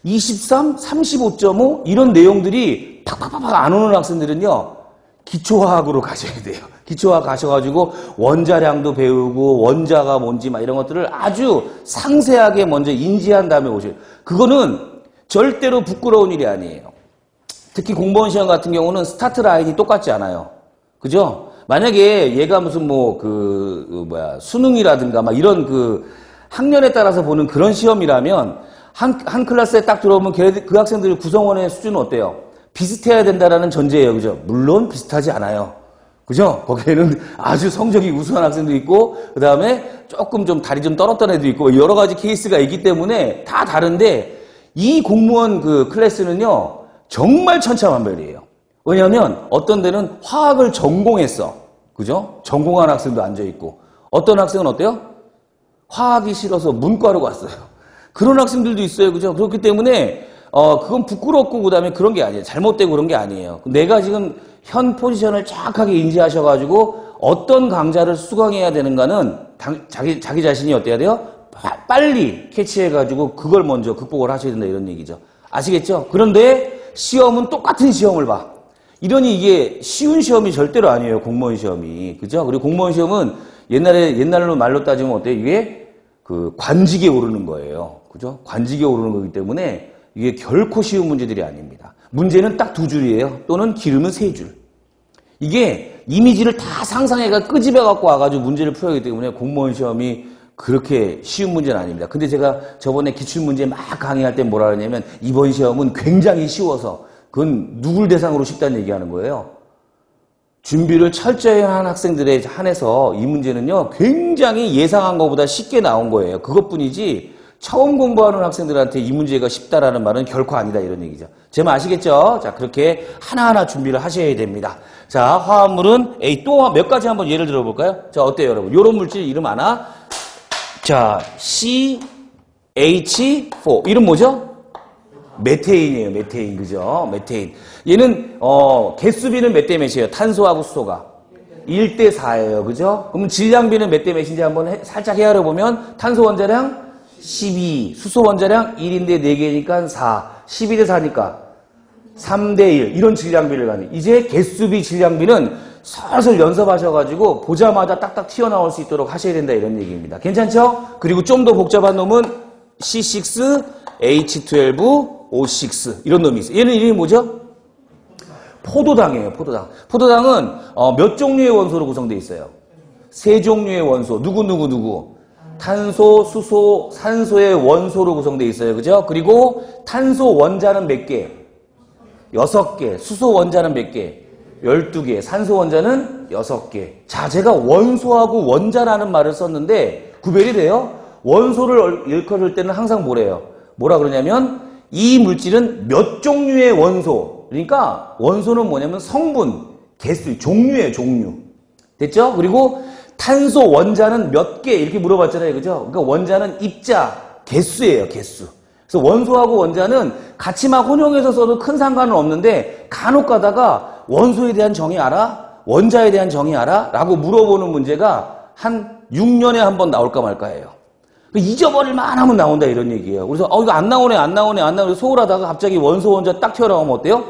23, 35.5? 이런 내용들이 팍팍팍팍 안 오는 학생들은요, 기초화학으로 가셔야 돼요. 기초화학 가셔가지고 원자량도 배우고 원자가 뭔지 막 이런 것들을 아주 상세하게 먼저 인지한 다음에 오셔요. 그거는 절대로 부끄러운 일이 아니에요. 특히 공무원 시험 같은 경우는 스타트 라인이 똑같지 않아요. 그죠? 만약에 얘가 무슨 수능이라든가 막 이런 학년에 따라서 보는 그런 시험이라면 한 클래스에 딱 들어오면 그 학생들 구성원의 수준은 어때요? 비슷해야 된다라는 전제예요. 그죠? 물론 비슷하지 않아요. 그죠? 거기에는 아주 성적이 우수한 학생도 있고, 그 다음에 조금 좀 다리 좀 떨었던 애도 있고, 여러 가지 케이스가 있기 때문에 다 다른데, 이 공무원 클래스는요, 정말 천차만별이에요. 왜냐하면 어떤 데는 화학을 전공했어. 그죠? 전공한 학생도 앉아있고, 어떤 학생은 어때요? 화학이 싫어서 문과로 갔어요. 그런 학생들도 있어요. 그죠? 그렇기 때문에, 그건 부끄럽고 그다음에 그런 게 아니에요. 잘못되고 그런 게 아니에요. 내가 지금 현 포지션을 정확하게 인지하셔가지고 어떤 강좌를 수강해야 되는가는 자기 자신이 어때야 돼요? 빨리 캐치해가지고 그걸 먼저 극복을 하셔야 된다 이런 얘기죠. 아시겠죠? 그런데 시험은 똑같은 시험을 봐. 이러니 이게 쉬운 시험이 절대로 아니에요. 공무원 시험이. 그죠? 그리고 공무원 시험은 옛날로 말로 따지면 어때요? 이게 관직에 오르는 거예요. 그죠? 관직에 오르는 거기 때문에 이게 결코 쉬운 문제들이 아닙니다. 문제는 딱 2줄이에요. 또는 길으면 3줄. 이게 이미지를 다 상상해가 끄집어 갖고 와가지고 문제를 풀어야 하기 때문에 공무원 시험이 그렇게 쉬운 문제는 아닙니다. 근데 제가 저번에 기출문제 막 강의할 때 뭐라 그러냐면 이번 시험은 굉장히 쉬워서 그건 누굴 대상으로 쉽다는 얘기하는 거예요. 준비를 철저히 한 학생들에 한해서 이 문제는요 굉장히 예상한 것보다 쉽게 나온 거예요. 그것뿐이지 처음 공부하는 학생들한테 이 문제가 쉽다라는 말은 결코 아니다 이런 얘기죠. 제 말 아시겠죠? 자, 그렇게 하나하나 준비를 하셔야 됩니다. 자, 화합물은 또 몇 가지 한번 예를 들어볼까요? 자, 어때요 여러분? 요런 물질 이름 하나. 자, CH4 이름 뭐죠? 메테인이에요. 메테인. 그죠? 메테인. 얘는 개수비는 몇 대 몇이에요? 탄소하고 수소가 1대 4예요. 그죠? 그럼 질량비는 몇 대 몇인지 한번 살짝 헤아려 보면 탄소 원자량 12, 수소 원자량 1인데 4개니까 4, 12대 4니까 3대 1 이런 질량비를 가니 이제 개수비 질량비는 슬슬 연습하셔가지고 보자마자 딱딱 튀어나올 수 있도록 하셔야 된다 이런 얘기입니다. 괜찮죠? 그리고 좀 더 복잡한 놈은 C6, H12, O6 이런 놈이 있어요. 얘는 이름이 뭐죠? 포도당이에요. 포도당. 포도당은 몇 종류의 원소로 구성되어 있어요? 3종류의 원소. 누구? 탄소, 수소, 산소의 원소로 구성되어 있어요. 그죠? 그리고 탄소 원자는 몇 개? 6개. 수소 원자는 몇 개? 12개. 산소 원자는 6개. 자, 제가 원소하고 원자라는 말을 썼는데 구별이 돼요? 원소를 일컬을 때는 항상 뭐래요? 뭐라 그러냐면 이 물질은 몇 종류의 원소. 그러니까 원소는 뭐냐면 성분, 개수, 종류예요. 종류. 됐죠? 그리고 탄소 원자는 몇 개 이렇게 물어봤잖아요. 그죠? 그러니까 원자는 입자, 개수예요. 개수. 그래서 원소하고 원자는 같이 막 혼용해서 써도 큰 상관은 없는데 간혹 가다가 원소에 대한 정의 알아? 원자에 대한 정의 알아? 라고 물어보는 문제가 한 6년에 한 번 나올까 말까예요. 잊어버릴만 하면 나온다 이런 얘기예요. 그래서 이거 안 나오네 소홀하다가 갑자기 원소 원자 딱 튀어나오면 어때요?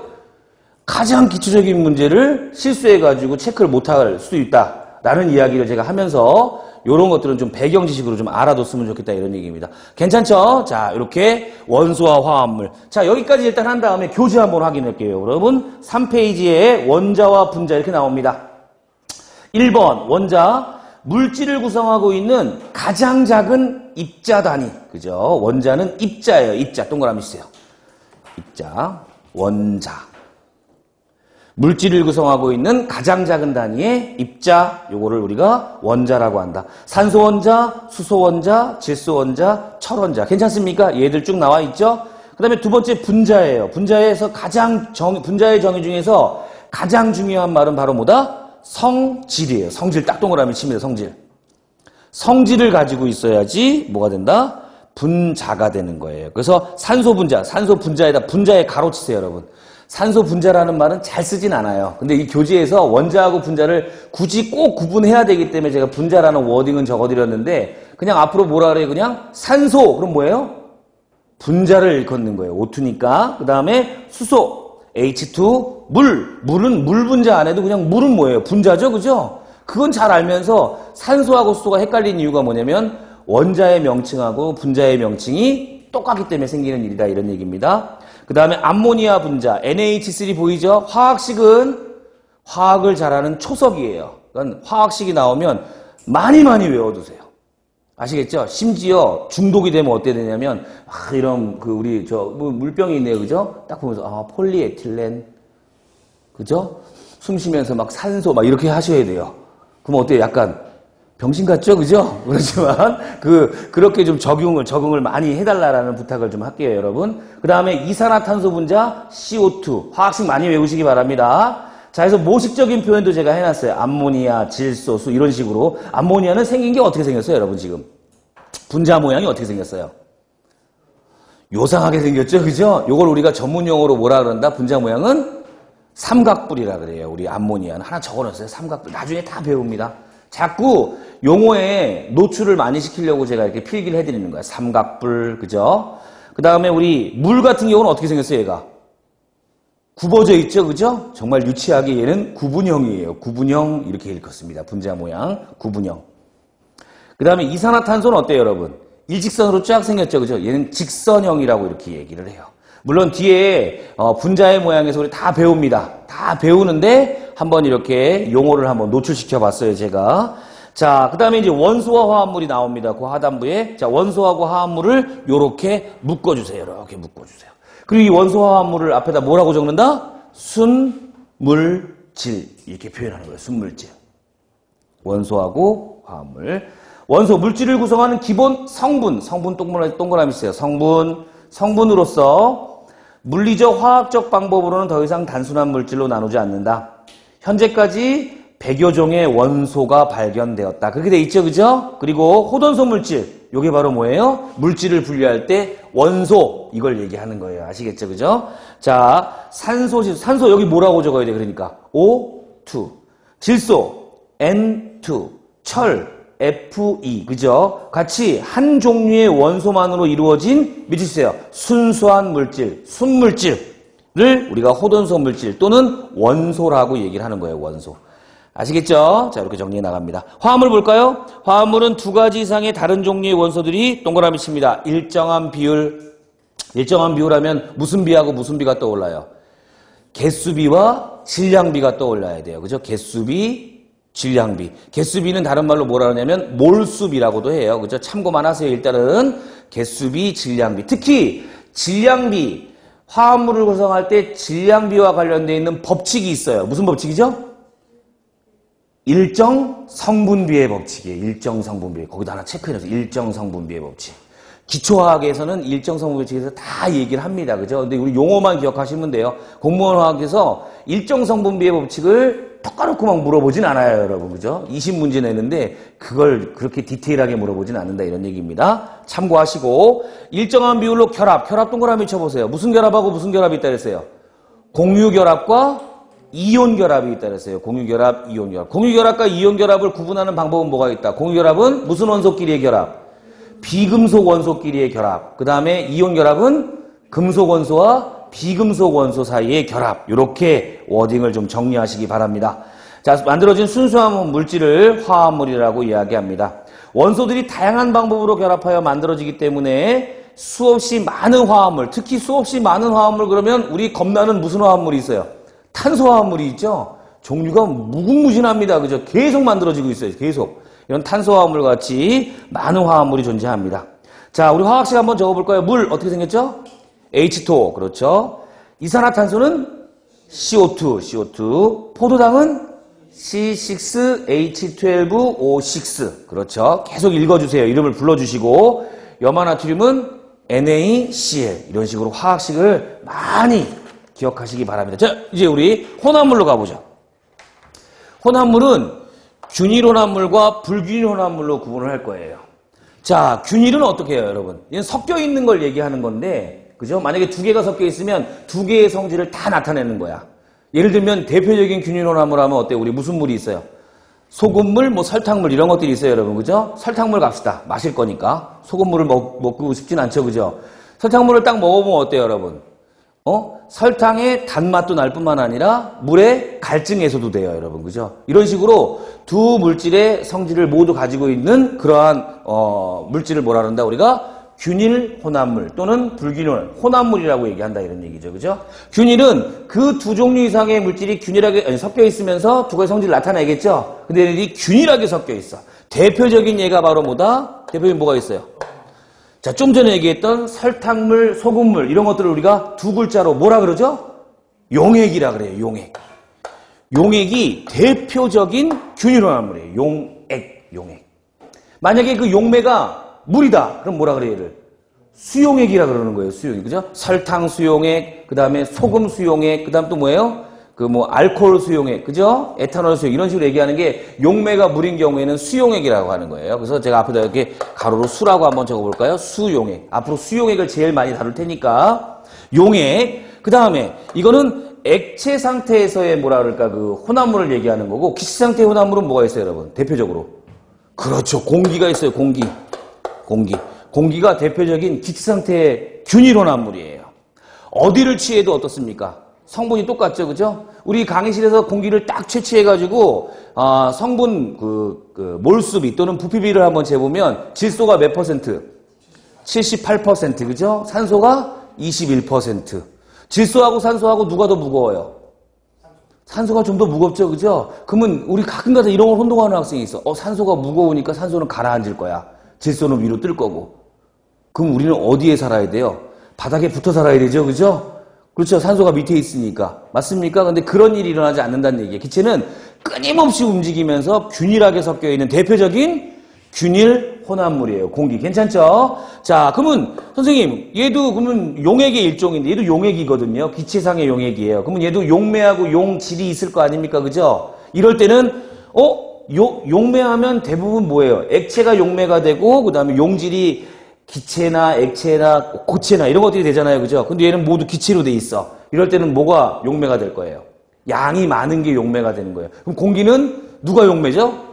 가장 기초적인 문제를 실수해가지고 체크를 못할 수 있다. 라는 이야기를 제가 하면서 이런 것들은 좀 배경 지식으로 좀 알아뒀으면 좋겠다 이런 얘기입니다. 괜찮죠? 자, 이렇게 원소와 화합물. 자, 여기까지 일단 한 다음에 교재 한번 확인할게요. 여러분 3페이지에 원자와 분자 이렇게 나옵니다. 1번 원자 물질을 구성하고 있는 가장 작은 입자 단위. 그죠? 원자는 입자예요. 입자. 동그라미 주세요. 입자. 원자. 물질을 구성하고 있는 가장 작은 단위의 입자, 요거를 우리가 원자라고 한다. 산소 원자, 수소 원자, 질소 원자, 철 원자. 괜찮습니까? 얘들 쭉 나와 있죠? 그 다음에 두 번째 분자예요. 분자에서 분자의 정의 중에서 가장 중요한 말은 바로 뭐다? 성질이에요. 성질 딱 동그라미 칩니다. 성질. 성질을 가지고 있어야지 뭐가 된다? 분자가 되는 거예요. 그래서 산소 분자에다 분자에 가로치세요, 여러분. 산소 분자라는 말은 잘 쓰진 않아요. 근데 이 교재에서 원자하고 분자를 굳이 꼭 구분해야 되기 때문에 제가 분자라는 워딩은 적어드렸는데 그냥 앞으로 뭐라 그래요? 그냥 산소. 그럼 뭐예요? 분자를 일컫는 거예요. O2니까. 그 다음에 수소, H2, 물은 물 분자 안 해도 그냥 물은 뭐예요? 분자죠, 그죠? 그건 잘 알면서 산소하고 수소가 헷갈리는 이유가 뭐냐면 원자의 명칭하고 분자의 명칭이 똑같기 때문에 생기는 일이다 이런 얘기입니다. 그 다음에 암모니아 분자, NH3 보이죠? 화학식은 화학을 잘하는 초석이에요. 그러니까 화학식이 나오면 많이 외워두세요. 아시겠죠? 심지어 중독이 되면 어떻게 되냐면 이런 우리 물병이 있네요, 그죠? 딱 보면서 폴리에틸렌, 그죠? 숨 쉬면서 막 산소 막 이렇게 하셔야 돼요. 그럼 어때요? 약간 병신 같죠? 그죠? 그렇지만, 그렇게 좀 적응을 많이 해달라라는 부탁을 좀 할게요, 여러분. 그 다음에 이산화탄소 분자, CO2. 화학식 많이 외우시기 바랍니다. 자, 그래서 모식적인 표현도 제가 해놨어요. 암모니아, 질소, 수, 이런 식으로. 암모니아는 생긴 게 어떻게 생겼어요, 여러분, 지금? 분자 모양이 어떻게 생겼어요? 요상하게 생겼죠? 그죠? 요걸 우리가 전문 용어로 뭐라 그런다? 분자 모양은 삼각뿔이라 그래요. 우리 암모니아는. 하나 적어놨어요. 삼각뿔. 나중에 다 배웁니다. 자꾸 용어에 노출을 많이 시키려고 제가 이렇게 필기를 해드리는 거예요. 삼각뿔, 그죠? 그 다음에 우리 물 같은 경우는 어떻게 생겼어요, 얘가? 굽어져 있죠, 그죠? 정말 유치하게 얘는 구분형이에요. 구분형, 이렇게 읽었습니다. 분자 모양, 구분형. 그 다음에 이산화탄소는 어때요, 여러분? 일직선으로 쫙 생겼죠, 그죠? 얘는 직선형이라고 이렇게 얘기를 해요. 물론 뒤에 분자의 모양에서 우리 다 배웁니다. 다 배우는데 한번 이렇게 용어를 한번 노출시켜 봤어요, 제가. 자, 그 다음에 이제 원소와 화합물이 나옵니다. 그 하단부에. 자, 원소하고 화합물을 요렇게 묶어주세요. 이렇게 묶어주세요. 그리고 이 원소와 화합물을 앞에다 뭐라고 적는다? 순물질. 이렇게 표현하는 거예요. 순물질. 원소하고 화합물. 원소, 물질을 구성하는 기본 성분. 성분 동그라미 있어요. 성분으로서 물리적, 화학적 방법으로는 더 이상 단순한 물질로 나누지 않는다. 현재까지 100여 종의 원소가 발견되었다. 그렇게 돼 있죠, 그죠? 그리고 호돈소 물질. 요게 바로 뭐예요? 물질을 분리할 때 원소. 이걸 얘기하는 거예요. 아시겠죠, 그죠? 자, 산소 여기 뭐라고 적어야 돼, 그러니까? O2. 질소, N2. 철, Fe, 그죠? 같이 한 종류의 원소만으로 이루어진 믿으세요. 순수한 물질, 순물질을 우리가 호돈소 물질 또는 원소라고 얘기를 하는 거예요. 원소. 아시겠죠? 자, 이렇게 정리해 나갑니다. 화합물 볼까요? 화합물은 두 가지 이상의 다른 종류의 원소들이 동그라미 칩니다. 일정한 비율 하면 무슨 비하고 무슨 비가 떠올라요? 개수비와 질량비가 떠올라야 돼요. 그죠? 개수비, 질량비. 개수비는 다른 말로 뭐라 그러냐면 몰수비라고도 해요. 그죠? 참고만 하세요. 일단은 개수비, 질량비. 특히 질량비, 화합물을 구성할 때 질량비와 관련되어 있는 법칙이 있어요. 무슨 법칙이죠? 일정 성분비의 법칙이에요. 일정 성분비. 거기다 하나 체크해줘서 일정 성분비의 법칙. 기초화학에서는 일정 성분비에 다 얘기를 합니다. 그죠? 근데 우리 용어만 기억하시면 돼요. 공무원 화학에서 일정 성분비의 법칙을 턱 까놓고 막 물어보진 않아요, 여러분. 그죠? 20문제 내는데 그걸 그렇게 디테일하게 물어보진 않는다 이런 얘기입니다. 참고하시고 일정한 비율로 결합 동그라미 쳐보세요. 무슨 결합하고 무슨 결합이 있다 그랬어요? 공유결합과 이온결합이 있다 그랬어요. 공유결합, 이온결합. 공유결합과 이온결합을 구분하는 방법은 뭐가 있다? 공유결합은 무슨 원소끼리의 결합? 비금속 원소끼리의 결합. 그 다음에 이온결합은 금속 원소와 비금속 원소 사이의 결합. 이렇게 워딩을 좀 정리하시기 바랍니다. 자, 만들어진 순수한 물질을 화합물이라고 이야기합니다. 원소들이 다양한 방법으로 결합하여 만들어지기 때문에 수없이 많은 화합물, 특히 수없이 많은 화합물 그러면 우리 겁나는 무슨 화합물이 있어요? 탄소화합물이 있죠? 종류가 무궁무진합니다. 그죠? 계속 만들어지고 있어요. 계속. 이런 탄소화합물 같이 많은 화합물이 존재합니다. 자, 우리 화학식 한번 적어볼까요? 물 어떻게 생겼죠? H2O. 그렇죠. 이산화탄소는 CO2. 포도당은 C6H12O6. 그렇죠. 계속 읽어주세요. 이름을 불러주시고 염화나트륨은 NaCl. 이런 식으로 화학식을 많이 기억하시기 바랍니다. 자, 이제 우리 혼합물로 가보죠. 혼합물은 균일 혼합물과 불균일 혼합물로 구분을 할 거예요. 자, 균일은 어떻게 해요, 여러분? 이건 섞여 있는 걸 얘기하는 건데, 그죠? 만약에 두 개가 섞여 있으면 두 개의 성질을 다 나타내는 거야. 예를 들면 대표적인 균일혼합물 하면 어때요? 우리 무슨 물이 있어요? 소금물, 뭐 설탕물 이런 것들이 있어요, 여러분. 그죠? 설탕물 갑시다. 마실 거니까. 소금물을 먹고 싶진 않죠, 그죠? 설탕물을 딱 먹어보면 어때요, 여러분? 설탕의 단맛도 날 뿐만 아니라 물의 갈증 해소도 돼요, 여러분. 그죠? 이런 식으로 두 물질의 성질을 모두 가지고 있는 그러한 물질을 뭐라 그런다? 우리가 균일 혼합물 또는 불균일 혼합물이라고 얘기한다 이런 얘기죠. 그죠? 균일은 그 두 종류 이상의 물질이 균일하게 섞여 있으면서 두 가지 성질을 나타내겠죠. 근데 얘네들이 균일하게 섞여 있어. 대표적인 예가 바로 뭐다? 대표적인 뭐가 있어요? 자, 좀 전에 얘기했던 설탕물, 소금물 이런 것들을 우리가 두 글자로 뭐라 그러죠? 용액이라 그래요. 용액. 용액이 대표적인 균일혼합물이에요. 용액. 만약에 그 용매가 물이다. 그럼 뭐라 그래요, 얘를? 수용액이라 그러는 거예요, 수용액. 그죠? 설탕 수용액, 그 다음에 소금 수용액, 그 다음 또 뭐예요? 알코올 수용액, 그죠? 에탄올 수용액, 이런 식으로 얘기하는 게 용매가 물인 경우에는 수용액이라고 하는 거예요. 그래서 제가 앞에다 이렇게 가로로 수라고 한번 적어볼까요? 수용액. 앞으로 수용액을 제일 많이 다룰 테니까. 용액. 그 다음에 이거는 액체 상태에서의 뭐라 그럴까, 그 혼합물을 얘기하는 거고, 기체 상태의 혼합물은 뭐가 있어요, 여러분? 대표적으로. 그렇죠. 공기가 있어요, 공기. 공기가 대표적인 기체 상태의 균일혼합물이에요. 어디를 취해도 어떻습니까? 성분이 똑같죠, 그죠? 우리 강의실에서 공기를 딱 채취해가지고 성분 몰수비 또는 부피비를 한번 재보면 질소가 몇 퍼센트? 78%, 그죠? 산소가 21%. 질소하고 산소하고 누가 더 무거워요? 산소가 좀 더 무겁죠, 그죠? 그러면 우리 가끔가다 이런 걸 혼동하는 학생이 있어. 산소가 무거우니까 산소는 가라앉을 거야. 질소는 위로 뜰 거고. 그럼 우리는 어디에 살아야 돼요? 바닥에 붙어 살아야 되죠, 그죠? 그렇죠. 산소가 밑에 있으니까. 맞습니까? 근데 그런 일이 일어나지 않는다는 얘기예요. 기체는 끊임없이 움직이면서 균일하게 섞여 있는 대표적인 균일 혼합물이에요. 공기. 괜찮죠? 자, 그러면 선생님, 얘도 그러면 용액의 일종인데 얘도 용액이거든요. 기체상의 용액이에요. 그러면 얘도 용매하고 용질이 있을 거 아닙니까? 그죠? 이럴 때는 용매하면 대부분 뭐예요? 액체가 용매가 되고 그다음에 용질이 기체나 액체나 고체나 이런 것들이 되잖아요. 그죠? 근데 얘는 모두 기체로 돼 있어. 이럴 때는 뭐가 용매가 될 거예요? 양이 많은 게 용매가 되는 거예요. 그럼 공기는 누가 용매죠?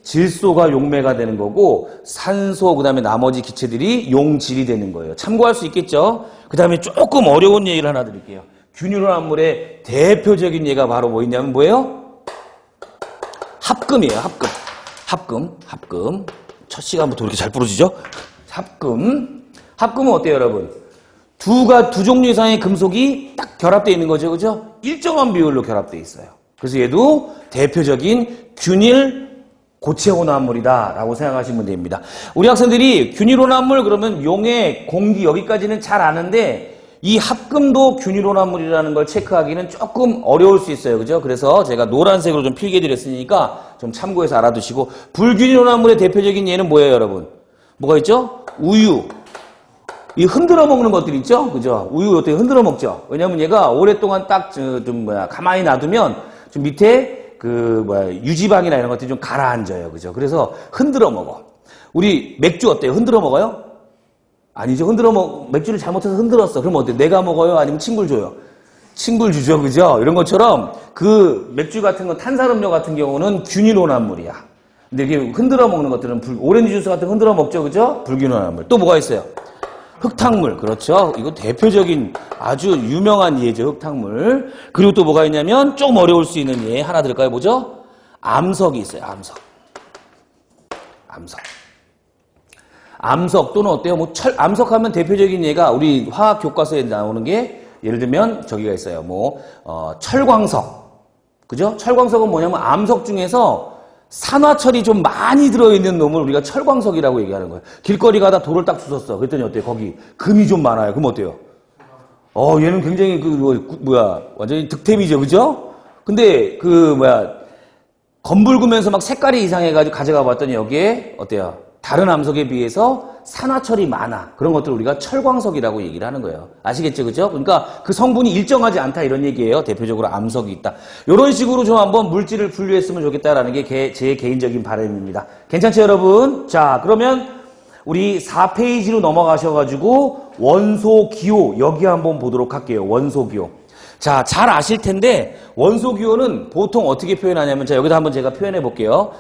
질소가 용매가 되는 거고 산소 그다음에 나머지 기체들이 용질이 되는 거예요. 참고할 수 있겠죠? 그다음에 조금 어려운 얘기를 하나 드릴게요. 균일혼합물의 대표적인 예가 바로 뭐 있냐면 뭐예요? 합금이에요. 합금. 첫 시간부터 이렇게 잘 부러지죠? 합금은 어때요, 여러분? 두 종류 이상의 금속이 딱 결합되어 있는 거죠, 그죠? 일정한 비율로 결합되어 있어요. 그래서 얘도 대표적인 균일 고체 혼합물이다라고 생각하시면 됩니다. 우리 학생들이 균일 혼합물 그러면 용액, 공기 여기까지는 잘 아는데 이 합금도 균일 혼합물이라는 걸 체크하기는 조금 어려울 수 있어요, 그죠? 그래서 제가 노란색으로 좀 필기해드렸으니까 좀 참고해서 알아두시고 불균일 혼합물의 대표적인 예는 뭐예요, 여러분? 뭐가 있죠? 우유. 이 흔들어 먹는 것들 있죠? 그죠? 우유 어떻게 흔들어 먹죠? 왜냐면 얘가 오랫동안 딱 가만히 놔두면 좀 밑에 유지방이나 이런 것들이 좀 가라앉아요. 그죠? 그래서 흔들어 먹어. 우리 맥주 어때요? 흔들어 먹어요? 아니죠. 맥주를 잘못해서 흔들었어. 그럼 어때요? 내가 먹어요? 아니면 친구를 줘요? 친구를 주죠. 그죠? 이런 것처럼 그 맥주 같은 건 탄산음료 같은 경우는 균일 혼합물이야. 근데 이게 흔들어 먹는 것들은 오렌지 주스 같은 거 흔들어 먹죠. 그죠? 불균일 혼합물. 또 뭐가 있어요? 흑탕물. 그렇죠. 이거 대표적인 아주 유명한 예죠. 흑탕물. 그리고 또 뭐가 있냐면 좀 어려울 수 있는 예 하나 들을까요? 뭐죠? 암석이 있어요. 암석 또는 어때요? 암석하면 대표적인 예가 우리 화학 교과서에 나오는 게 예를 들면 저기가 있어요. 철광석. 그죠? 철광석은 뭐냐면 암석 중에서 산화철이 좀 많이 들어있는 놈을 우리가 철광석이라고 얘기하는 거예요. 길거리 가다 돌을 딱 주웠어. 그랬더니 어때요? 거기 금이 좀 많아요. 그럼 어때요? 얘는 굉장히 완전히 득템이죠. 그죠? 근데 검붉으면서 막 색깔이 이상해가지고 가져가 봤더니 여기에 어때요? 다른 암석에 비해서 산화철이 많아. 그런 것들을 우리가 철광석이라고 얘기를 하는 거예요. 아시겠죠? 그죠? 그러니까 그 성분이 일정하지 않다 이런 얘기예요. 대표적으로 암석이 있다. 이런 식으로 좀 한번 물질을 분류했으면 좋겠다라는 게 제 개인적인 바람입니다. 괜찮죠, 여러분? 자, 그러면 우리 4페이지로 넘어가셔가지고 원소 기호 여기 한번 보도록 할게요. 원소 기호. 자, 잘 아실 텐데 원소 기호는 보통 어떻게 표현하냐면 자, 여기다 한번 제가 표현해 볼게요.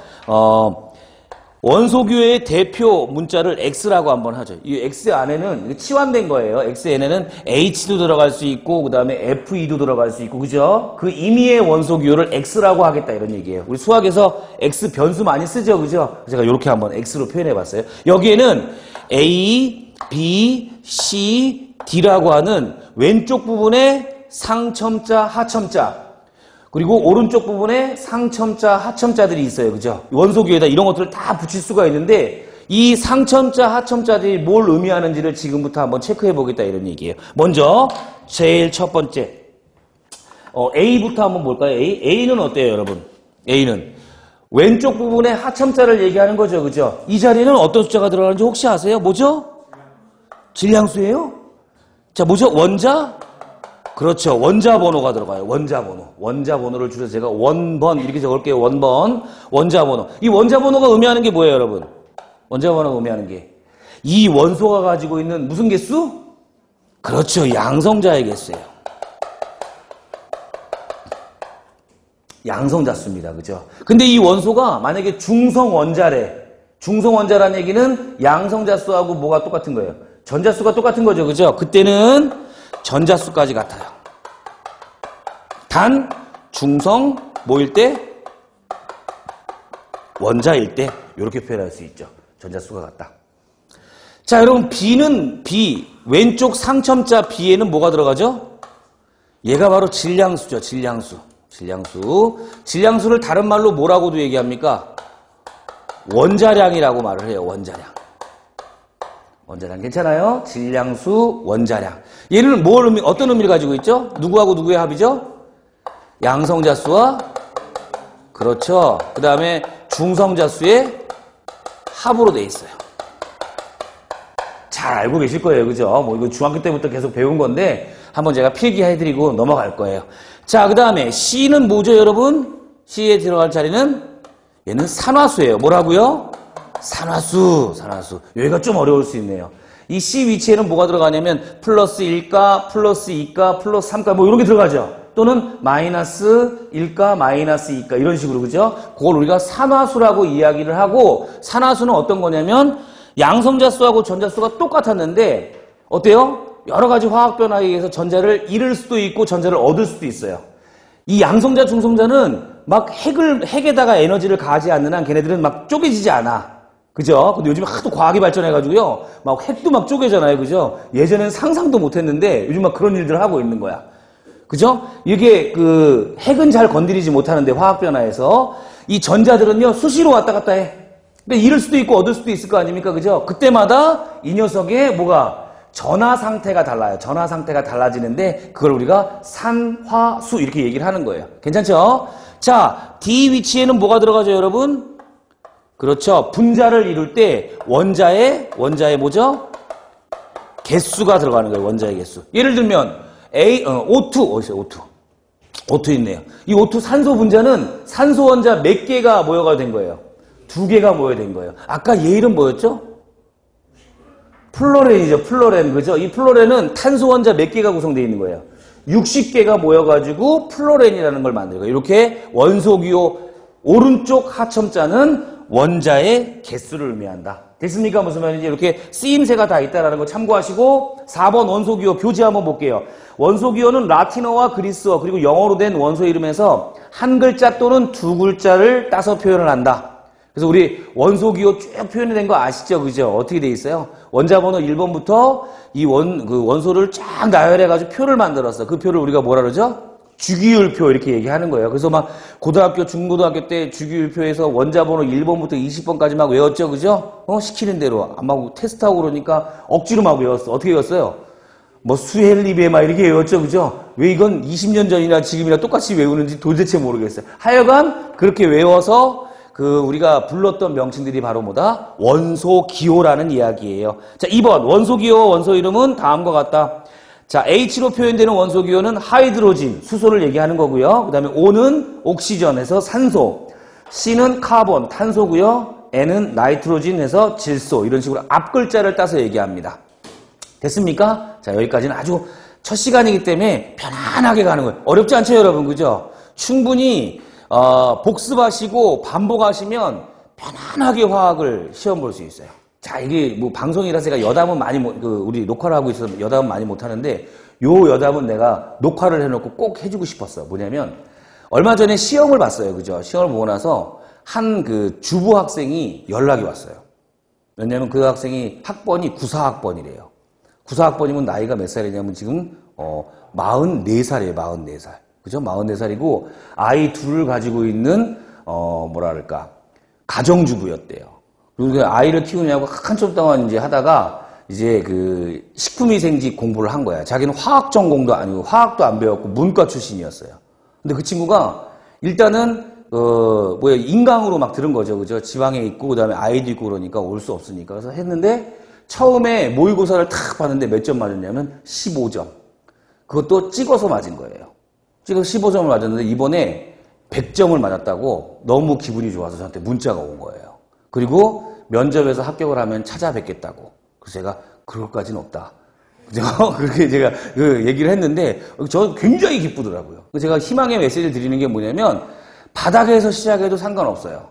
원소 기호의 대표 문자를 X라고 한번 하죠. 이 X 안에는 치환된 거예요. X에는 H도 들어갈 수 있고 그다음에 FE도 들어갈 수 있고 그죠? 그 의미의 원소 기호를 X라고 하겠다 이런 얘기예요. 우리 수학에서 X 변수 많이 쓰죠. 그죠? 제가 이렇게 한번 X로 표현해 봤어요. 여기에는 A, B, C, D라고 하는 왼쪽 부분에 상첨자, 하첨자 그리고 오른쪽 부분에 상첨자, 하첨자들이 있어요. 그죠? 원소기호에다 이런 것들을 다 붙일 수가 있는데 이 상첨자, 하첨자들이 뭘 의미하는지를 지금부터 한번 체크해 보겠다 이런 얘기예요. 먼저 제일 첫 번째 A부터 한번 볼까요? A는 어때요, 여러분? A는 왼쪽 부분에 하첨자를 얘기하는 거죠. 그죠? 이 자리는 어떤 숫자가 들어가는지 혹시 아세요? 뭐죠? 질량수예요? 자, 뭐죠? 원자? 그렇죠. 원자 번호가 들어가요. 원자 번호. 원자 번호를 줄여서 제가 원번 이렇게 적을게요. 원번. 원자 번호. 이 원자 번호가 의미하는 게 뭐예요, 여러분? 원자 번호가 의미하는 게 이 원소가 가지고 있는 무슨 개수? 그렇죠. 양성자의 개수예요. 양성자수입니다. 그죠? 근데 이 원소가 만약에 중성원자래. 중성원자라는 얘기는 양성자수하고 뭐가 똑같은 거예요? 전자수가 똑같은 거죠. 그죠? 그때는 전자수까지 같아요. 단 중성 뭐일 때? 원자일 때 이렇게 표현할 수 있죠. 전자수가 같다. 자, 여러분 B는 B 왼쪽 상첨자 B에는 뭐가 들어가죠? 얘가 바로 질량수죠. 질량수. 질량수를 다른 말로 뭐라고도 얘기합니까? 원자량이라고 말을 해요. 원자량 괜찮아요? 질량수, 원자량. 얘는 어떤 의미를 가지고 있죠? 누구하고 누구의 합이죠? 양성자수와, 그렇죠. 그 다음에 중성자수의 합으로 돼 있어요. 잘 알고 계실 거예요. 그죠? 뭐 이거 중학교 때부터 계속 배운 건데, 한번 제가 필기해드리고 넘어갈 거예요. 자, 그 다음에 C는 뭐죠, 여러분? C에 들어갈 자리는 얘는 산화수예요. 뭐라고요? 산화수. 여기가 좀 어려울 수 있네요. 이 C 위치에는 뭐가 들어가냐면 플러스 1가, 플러스 2가, 플러스 3가 뭐 이런 게 들어가죠. 또는 마이너스 1가, 마이너스 2가 이런 식으로 그죠? 그걸 우리가 산화수라고 이야기를 하고 산화수는 어떤 거냐면 양성자수하고 전자수가 똑같았는데 어때요? 여러 가지 화학 변화에 의해서 전자를 잃을 수도 있고 전자를 얻을 수도 있어요. 이 양성자, 중성자는 막 핵에다가 에너지를 가하지 않는 한 걔네들은 막 쪼개지지 않아. 그죠? 근데 요즘 하도 과학이 발전해가지고요. 막 핵도 막 쪼개잖아요. 그죠? 예전엔 상상도 못 했는데 요즘 막 그런 일들을 하고 있는 거야. 그죠? 이게 핵은 잘 건드리지 못하는데 화학 변화에서 이 전자들은요, 수시로 왔다 갔다 해. 그러니까 잃을 수도 있고 얻을 수도 있을 거 아닙니까? 그죠? 그때마다 이 녀석의 전하 상태가 달라요. 전하 상태가 달라지는데 그걸 우리가 산화수 이렇게 얘기를 하는 거예요. 괜찮죠? 자, D 위치에는 뭐가 들어가죠, 여러분? 그렇죠. 분자를 이룰 때 원자의 뭐죠? 개수가 들어가는 거예요. 원자의 개수. 예를 들면 O2 어디 있어요? O2 있네요. 이 O2 산소 분자는 산소 원자 몇 개가 모여가 된 거예요? 2개가 모여된 거예요. 아까 얘 이름 뭐였죠? 플로렌이죠. 플로렌. 그죠? 이 플로렌은 탄소 원자 몇 개가 구성되어 있는 거예요? 60개가 모여가지고 플로렌이라는 걸 만들어요. 이렇게 원소기호 오른쪽 하첨자는 원자의 개수를 의미한다. 됐습니까? 무슨 말인지 이렇게 쓰임새가 다 있다는 거 참고하시고 4번 원소기호 교재 한번 볼게요. 원소기호는 라틴어와 그리스어 그리고 영어로 된 원소 이름에서 한 글자 또는 두 글자를 따서 표현을 한다. 그래서 우리 원소기호 쭉 표현이 된 거 아시죠? 그죠? 어떻게 돼 있어요? 원자번호 1번부터 이 원소를 쫙 나열해가지고 표를 만들었어. 그 표를 우리가 뭐라 그러죠? 주기율표 이렇게 얘기하는 거예요. 그래서 막 고등학교, 중고등학교 때 주기율표에서 원자번호 1번부터 20번까지 막 외웠죠. 그죠? 시키는 대로. 막 테스트하고 그러니까 억지로 막 외웠어. 어떻게 외웠어요? 뭐 수헬리베 막 이렇게 외웠죠. 그죠? 왜 이건 20년 전이나 지금이나 똑같이 외우는지 도대체 모르겠어요. 하여간 그렇게 외워서 우리가 불렀던 명칭들이 바로 뭐다? 원소기호라는 이야기예요. 자, 2번 원소기호 원소 이름은 다음과 같다. 자, H로 표현되는 원소기호는 하이드로진, 수소를 얘기하는 거고요. 그 다음에 O는 옥시전에서 산소, C는 카본, 탄소고요. N은 나이트로진 해서 질소 이런 식으로 앞 글자를 따서 얘기합니다. 됐습니까? 자, 여기까지는 아주 첫 시간이기 때문에 편안하게 가는 거예요. 어렵지 않죠, 여러분? 그죠? 충분히 복습하시고 반복하시면 편안하게 화학을 시험 볼 수 있어요. 자, 이게 뭐 방송이라서 제가 여담은 많이 우리 녹화를 하고 있어서 여담은 많이 못 하는데 요 여담은 내가 녹화를 해놓고 꼭 해주고 싶었어. 뭐냐면 얼마 전에 시험을 봤어요. 그죠? 시험을 보고 나서 한 그 주부 학생이 연락이 왔어요. 왜냐면 그 학생이 학번이 94학번이래요. 94학번이면 나이가 몇 살이냐면 지금 44살이에요. 44살. 그죠? 44살이고 아이 둘을 가지고 있는 뭐랄까 가정주부였대요. 그리고 그 아이를 키우냐고 한참 동안 이제 하다가 이제 그 식품위생직 공부를 한 거야. 자기는 화학 전공도 아니고 화학도 안 배웠고 문과 출신이었어요. 근데 그 친구가 일단은 인강으로 막 들은 거죠. 그죠? 지방에 있고 그다음에 아이도 있고 그러니까 올 수 없으니까. 그래서 했는데 처음에 모의고사를 탁 봤는데 몇 점 맞았냐면 15점. 그것도 찍어서 맞은 거예요. 찍어서 15점을 맞았는데 이번에 100점을 맞았다고 너무 기분이 좋아서 저한테 문자가 온 거예요. 그리고 면접에서 합격을 하면 찾아뵙겠다고. 그래서 제가 그럴 것까지는 없다. 그죠? 그렇게 제가 그 얘기를 했는데 저 굉장히 기쁘더라고요. 제가 희망의 메시지를 드리는 게 뭐냐면 바닥에서 시작해도 상관없어요.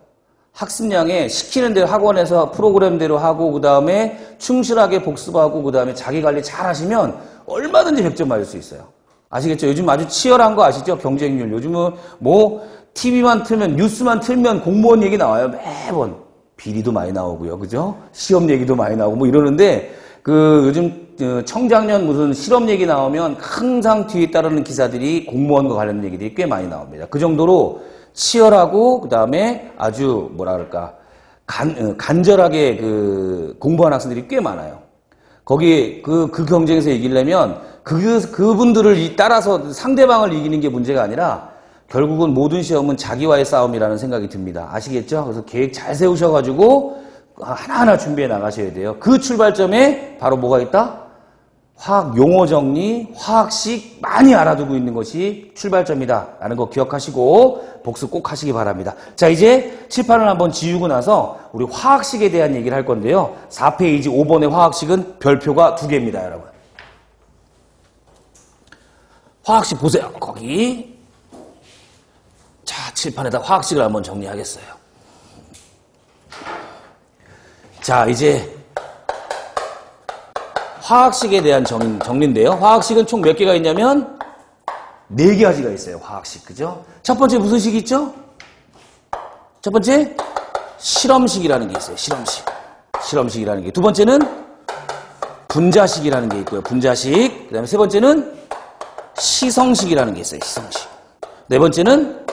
학습량에 시키는 대로 학원에서 프로그램대로 하고 그 다음에 충실하게 복습하고 그 다음에 자기 관리 잘 하시면 얼마든지 100점 맞을 수 있어요. 아시겠죠? 요즘 아주 치열한 거 아시죠? 경쟁률. 요즘은 뭐 TV만 틀면 뉴스만 틀면 공무원 얘기 나와요. 매번. 비리도 많이 나오고요. 그죠? 시험 얘기도 많이 나오고 뭐 이러는데 그 요즘 청장년 무슨 실험 얘기 나오면 항상 뒤에 따르는 기사들이 공무원과 관련된 얘기들이 꽤 많이 나옵니다. 그 정도로 치열하고 그다음에 아주 뭐라 그럴까 간절하게 그 공부한 학생들이 꽤 많아요. 거기 그 경쟁에서 이기려면 그분들을 따라서 상대방을 이기는 게 문제가 아니라 결국은 모든 시험은 자기와의 싸움이라는 생각이 듭니다. 아시겠죠? 그래서 계획 잘 세우셔가지고 하나하나 준비해 나가셔야 돼요. 그 출발점에 바로 뭐가 있다? 화학 용어 정리, 화학식 많이 알아두고 있는 것이 출발점이다 라는 거 기억하시고 복습 꼭 하시기 바랍니다. 자, 이제 칠판을 한번 지우고 나서 우리 화학식에 대한 얘기를 할 건데요. 4페이지 5번의 화학식은 별표가 2개입니다, 여러분. 화학식 보세요. 거기. 자, 칠판에다 화학식을 한번 정리하겠어요. 자, 이제 화학식에 대한 정리인데요. 화학식은 총 몇 개가 있냐면 4가지가 있어요. 화학식. 그죠? 첫 번째 무슨 식이 있죠? 첫 번째 실험식이라는 게 있어요. 실험식이라는 게. 두 번째는 분자식이라는 게 있고요. 분자식. 그다음에 세 번째는 시성식이라는 게 있어요. 시성식. 네 번째는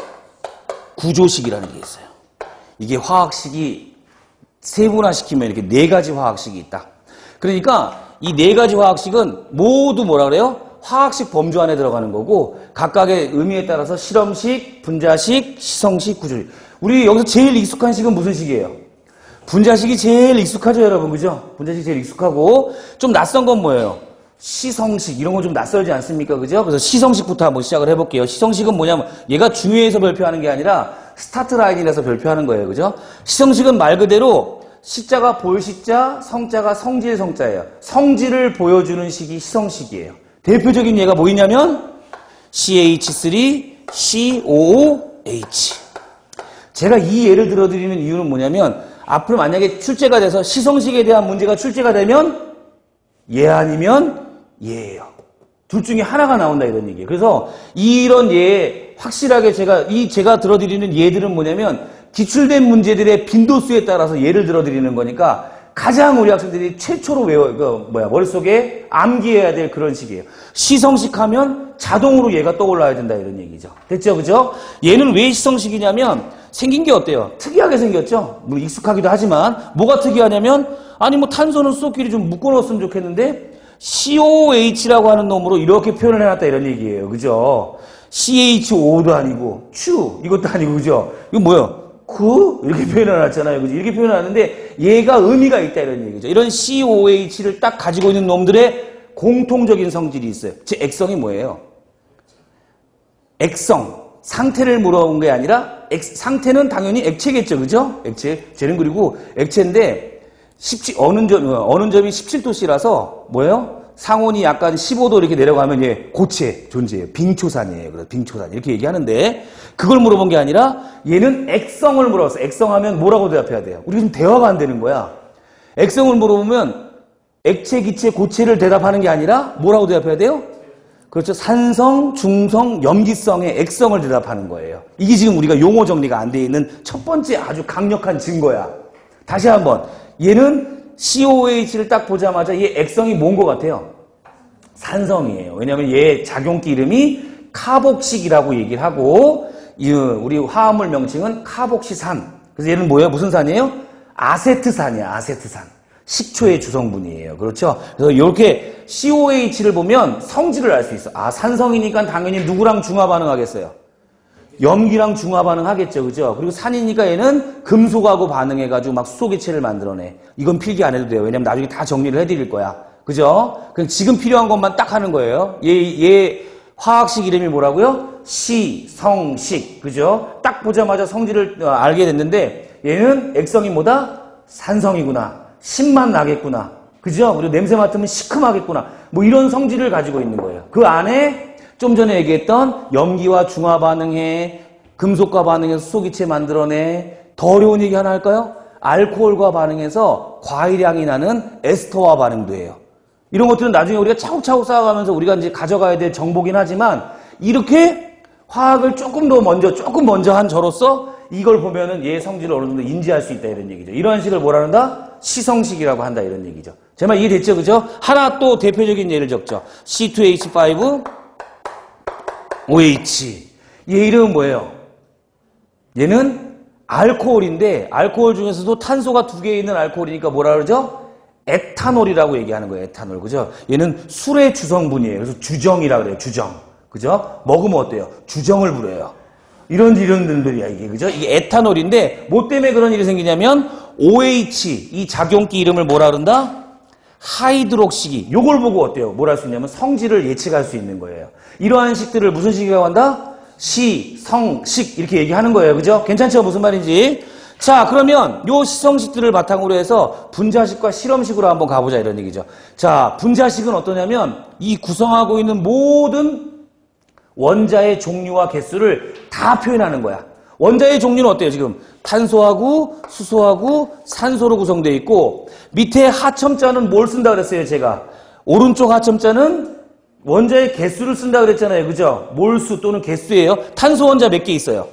구조식이라는 게 있어요. 이게 화학식이 세분화시키면 이렇게 4가지 화학식이 있다. 그러니까 이 4가지 화학식은 모두 뭐라 그래요? 화학식 범주 안에 들어가는 거고 각각의 의미에 따라서 실험식, 분자식, 시성식, 구조식. 우리 여기서 제일 익숙한 식은 무슨 식이에요? 분자식이 제일 익숙하죠, 여러분. 그죠? 분자식이 제일 익숙하고 좀 낯선 건 뭐예요? 시성식. 이런 건 좀 낯설지 않습니까? 그죠? 그래서 시성식부터 한번 시작을 해볼게요. 시성식은 뭐냐면 얘가 중요해서 별표하는 게 아니라 스타트 라인이라서 별표하는 거예요. 그죠? 시성식은 말 그대로 시자가 볼 시자, 성자가 성질 성자예요. 성질을 보여주는 식이 시성식이에요. 대표적인 예가 뭐 있냐면 CH3, COOH. 제가 이 예를 들어드리는 이유는 뭐냐면 앞으로 만약에 출제가 돼서 시성식에 대한 문제가 출제가 되면 예 아니면 예예요. 둘 중에 하나가 나온다 이런 얘기예요. 그래서 이런 예 확실하게 제가 들어드리는 예들은 뭐냐면 기출된 문제들의 빈도수에 따라서 예를 들어드리는 거니까 가장 우리 학생들이 최초로 머릿속에 암기해야 될 그런 식이에요. 시성식 하면 자동으로 얘가 떠올라야 된다 이런 얘기죠. 됐죠? 그죠? 얘는 왜 시성식이냐면 생긴 게 어때요? 특이하게 생겼죠? 물론 익숙하기도 하지만 뭐가 특이하냐면 아니 뭐 탄소는 수소끼리 좀 묶어놓았으면 좋겠는데 COH라고 하는 놈으로 이렇게 표현을 해놨다 이런 얘기예요. 그죠? CHO도 아니고 Q 이것도 아니고 그죠? 이거 뭐예요? 이렇게 표현해놨잖아요. 그죠? 이렇게 표현해놨는데 얘가 의미가 있다 이런 얘기죠. 이런 COH를 딱 가지고 있는 놈들의 공통적인 성질이 있어요. 제 액성이 뭐예요? 액성, 상태를 물어본 게 아니라 상태는 당연히 액체겠죠. 그죠? 액체. 쟤는 그리고 액체인데, 어느 점이 17도씨라서, 뭐예요? 상온이 약간 15도 이렇게 내려가면 얘 고체 존재예요. 빙초산이에요. 그래서 빙초산. 이렇게 얘기하는데, 그걸 물어본 게 아니라, 얘는 액성을 물어봤어. 액성하면 뭐라고 대답해야 돼요? 우리 지금 대화가 안 되는 거야. 액성을 물어보면, 액체, 기체, 고체를 대답하는 게 아니라, 뭐라고 대답해야 돼요? 그렇죠. 산성, 중성, 염기성의 액성을 대답하는 거예요. 이게 지금 우리가 용어 정리가 안 돼 있는 첫 번째 아주 강력한 증거야. 다시 한번. 얘는 COH를 딱 보자마자 얘 액성이 뭔 것 같아요? 산성이에요. 왜냐하면 얘 작용기 이름이 카복식이라고 얘기를 하고 우리 화합물 명칭은 카복시산. 그래서 얘는 뭐예요? 무슨 산이에요? 아세트산이야. 아세트산. 식초의 주성분이에요. 그렇죠? 그래서 이렇게 COH를 보면 성질을 알 수 있어. 아, 산성이니까 당연히 누구랑 중화 반응하겠어요? 염기랑 중화 반응하겠죠. 그죠? 그리고 산이니까 얘는 금속하고 반응해가지고 막 수소기체를 만들어내. 이건 필기 안 해도 돼요. 왜냐면 나중에 다 정리를 해드릴 거야. 그죠? 그냥 지금 필요한 것만 딱 하는 거예요. 얘 화학식 이름이 뭐라고요? 시성식. 그죠? 딱 보자마자 성질을 알게 됐는데 얘는 액성이 뭐다? 산성이구나. 신맛 나겠구나. 그죠? 그리고 냄새 맡으면 시큼하겠구나. 뭐 이런 성질을 가지고 있는 거예요. 그 안에 좀 전에 얘기했던 염기와 중화 반응해, 금속과 반응해서 수소기체 만들어내. 더 어려운 얘기 하나 할까요? 알코올과 반응해서 과일향이 나는 에스터와 반응도 해요. 이런 것들은 나중에 우리가 차곡차곡 쌓아가면서 우리가 이제 가져가야 될 정보긴 하지만 이렇게 화학을 조금 먼저 한 저로서 이걸 보면은 얘의 성질을 어느 정도 인지할 수 있다 이런 얘기죠. 이런 식을 뭐라 한다? 시성식이라고 한다 이런 얘기죠. 제 말 이해됐죠? 그죠? 하나 또 대표적인 예를 적죠. C2H5 OH. 얘 이름은 뭐예요? 얘는 알코올인데 알코올 중에서도 탄소가 2개 있는 알코올이니까 뭐라 그러죠? 에탄올이라고 얘기하는 거예요. 에탄올. 그죠? 얘는 술의 주성분이에요. 그래서 주정이라고 그래요. 주정. 그죠? 먹으면 어때요? 주정을 부려요. 이런 들들이야, 이게. 그죠? 이게 에탄올인데, 뭐 때문에 그런 일이 생기냐면, OH, 이 작용기 이름을 뭐라 그런다? 하이드록식이. 요걸 보고 어때요? 뭘 할 수 있냐면, 성질을 예측할 수 있는 거예요. 이러한 식들을 무슨 식이라고 한다? 시, 성, 식. 이렇게 얘기하는 거예요. 그죠? 괜찮죠? 무슨 말인지. 자, 그러면 요 시성식들을 바탕으로 해서 분자식과 실험식으로 한번 가보자, 이런 얘기죠. 자, 분자식은 어떠냐면, 이 구성하고 있는 모든 원자의 종류와 개수를 다 표현하는 거야. 원자의 종류는 어때요? 지금 탄소하고 수소하고 산소로 구성되어 있고 밑에 하첨자는 뭘 쓴다 그랬어요? 제가 오른쪽 하첨자는 원자의 개수를 쓴다 그랬잖아요. 그죠? 몰수 또는 개수예요. 탄소 원자 몇 개 있어요?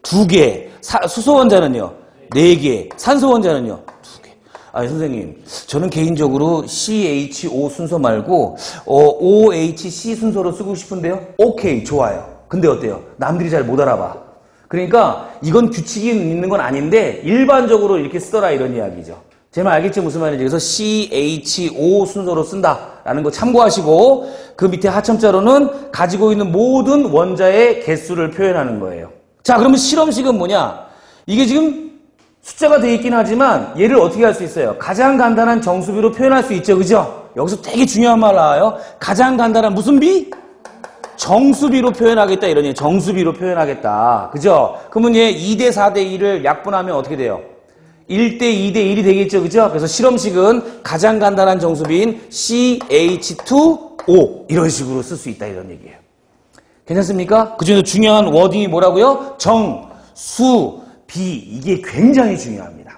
2개. 수소 원자는요? 4개. 산소 원자는요? 2개. 아니 선생님, 저는 개인적으로 CHO 순서 말고 OHC 순서로 쓰고 싶은데요. 오케이, 좋아요. 근데 어때요? 남들이 잘 못 알아봐. 그러니까 이건 규칙이 있는 건 아닌데 일반적으로 이렇게 쓰더라 이런 이야기죠. 제 말 알겠죠? 무슨 말인지. 그래서 CHO 순서로 쓴다라는 거 참고하시고 그 밑에 하첨자로는 가지고 있는 모든 원자의 개수를 표현하는 거예요. 자, 그러면 실험식은 뭐냐? 이게 지금 숫자가 돼 있긴 하지만 얘를 어떻게 할 수 있어요? 가장 간단한 정수비로 표현할 수 있죠. 그죠? 여기서 되게 중요한 말 나와요. 가장 간단한 무슨 비? 정수비로 표현하겠다 이러니 정수비로 표현하겠다. 그죠? 그러면 얘 2대 4대 2를 약분하면 어떻게 돼요? 1대 2대 1이 되겠죠. 그죠? 그래서 실험식은 가장 간단한 정수비인 CH2O 이런 식으로 쓸 수 있다 이런 얘기예요. 괜찮습니까? 그중에서 중요한 워딩이 뭐라고요? 정, 수, 비. 이게 굉장히 중요합니다.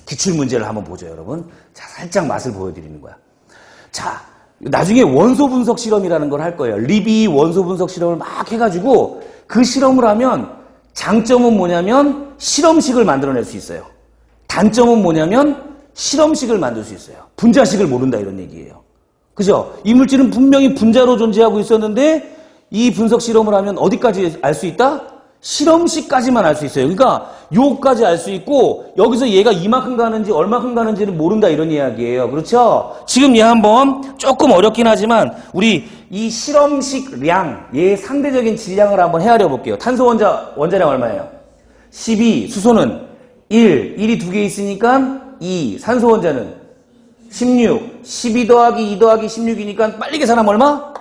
기출문제를 한번 보죠, 여러분. 자, 살짝 맛을 보여드리는 거야. 자, 나중에 원소 분석 실험이라는 걸 할 거예요. 리비 원소 분석 실험을 막 해가지고 그 실험을 하면 장점은 뭐냐면 실험식을 만들어낼 수 있어요. 단점은 뭐냐면 실험식을 만들 수 있어요. 분자식을 모른다 이런 얘기예요. 그죠? 이 물질은 분명히 분자로 존재하고 있었는데 이 분석 실험을 하면 어디까지 알 수 있다? 실험식까지만 알 수 있어요. 그러니까 요까지 알 수 있고 여기서 얘가 이만큼 가는지 얼마큼 가는지는 모른다 이런 이야기예요. 그렇죠? 지금 얘 한번 조금 어렵긴 하지만 우리 이 실험식량 얘의 상대적인 질량을 한번 헤아려 볼게요. 탄소 원자량 얼마예요? 12, 수소는 1이 2개 있으니까 2, 산소 원자는 16, 12 더하기 2 더하기 16이니까 빨리 계산하면 얼마?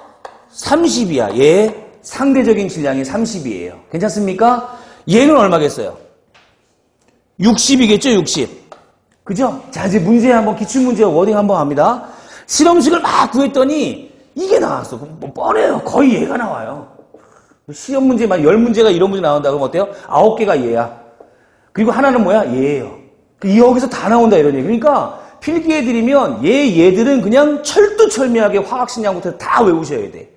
30이야. 얘 상대적인 질량이 30이에요. 괜찮습니까? 얘는 얼마겠어요? 60이겠죠, 60. 그죠? 자, 이제 문제 한번, 기출문제 워딩 한번 합니다. 실험식을 막 구했더니 이게 나왔어. 뭐 뻔해요. 거의 얘가 나와요. 시험 문제 막 10문제가 이런 문제 나온다 그러면 어때요? 9개가 얘야. 그리고 하나는 뭐야? 얘예요. 여기서 다 나온다 이런 얘기. 그러니까 필기해 드리면 얘들은 그냥 철두철미하게 화학식량부터 다 외우셔야 돼.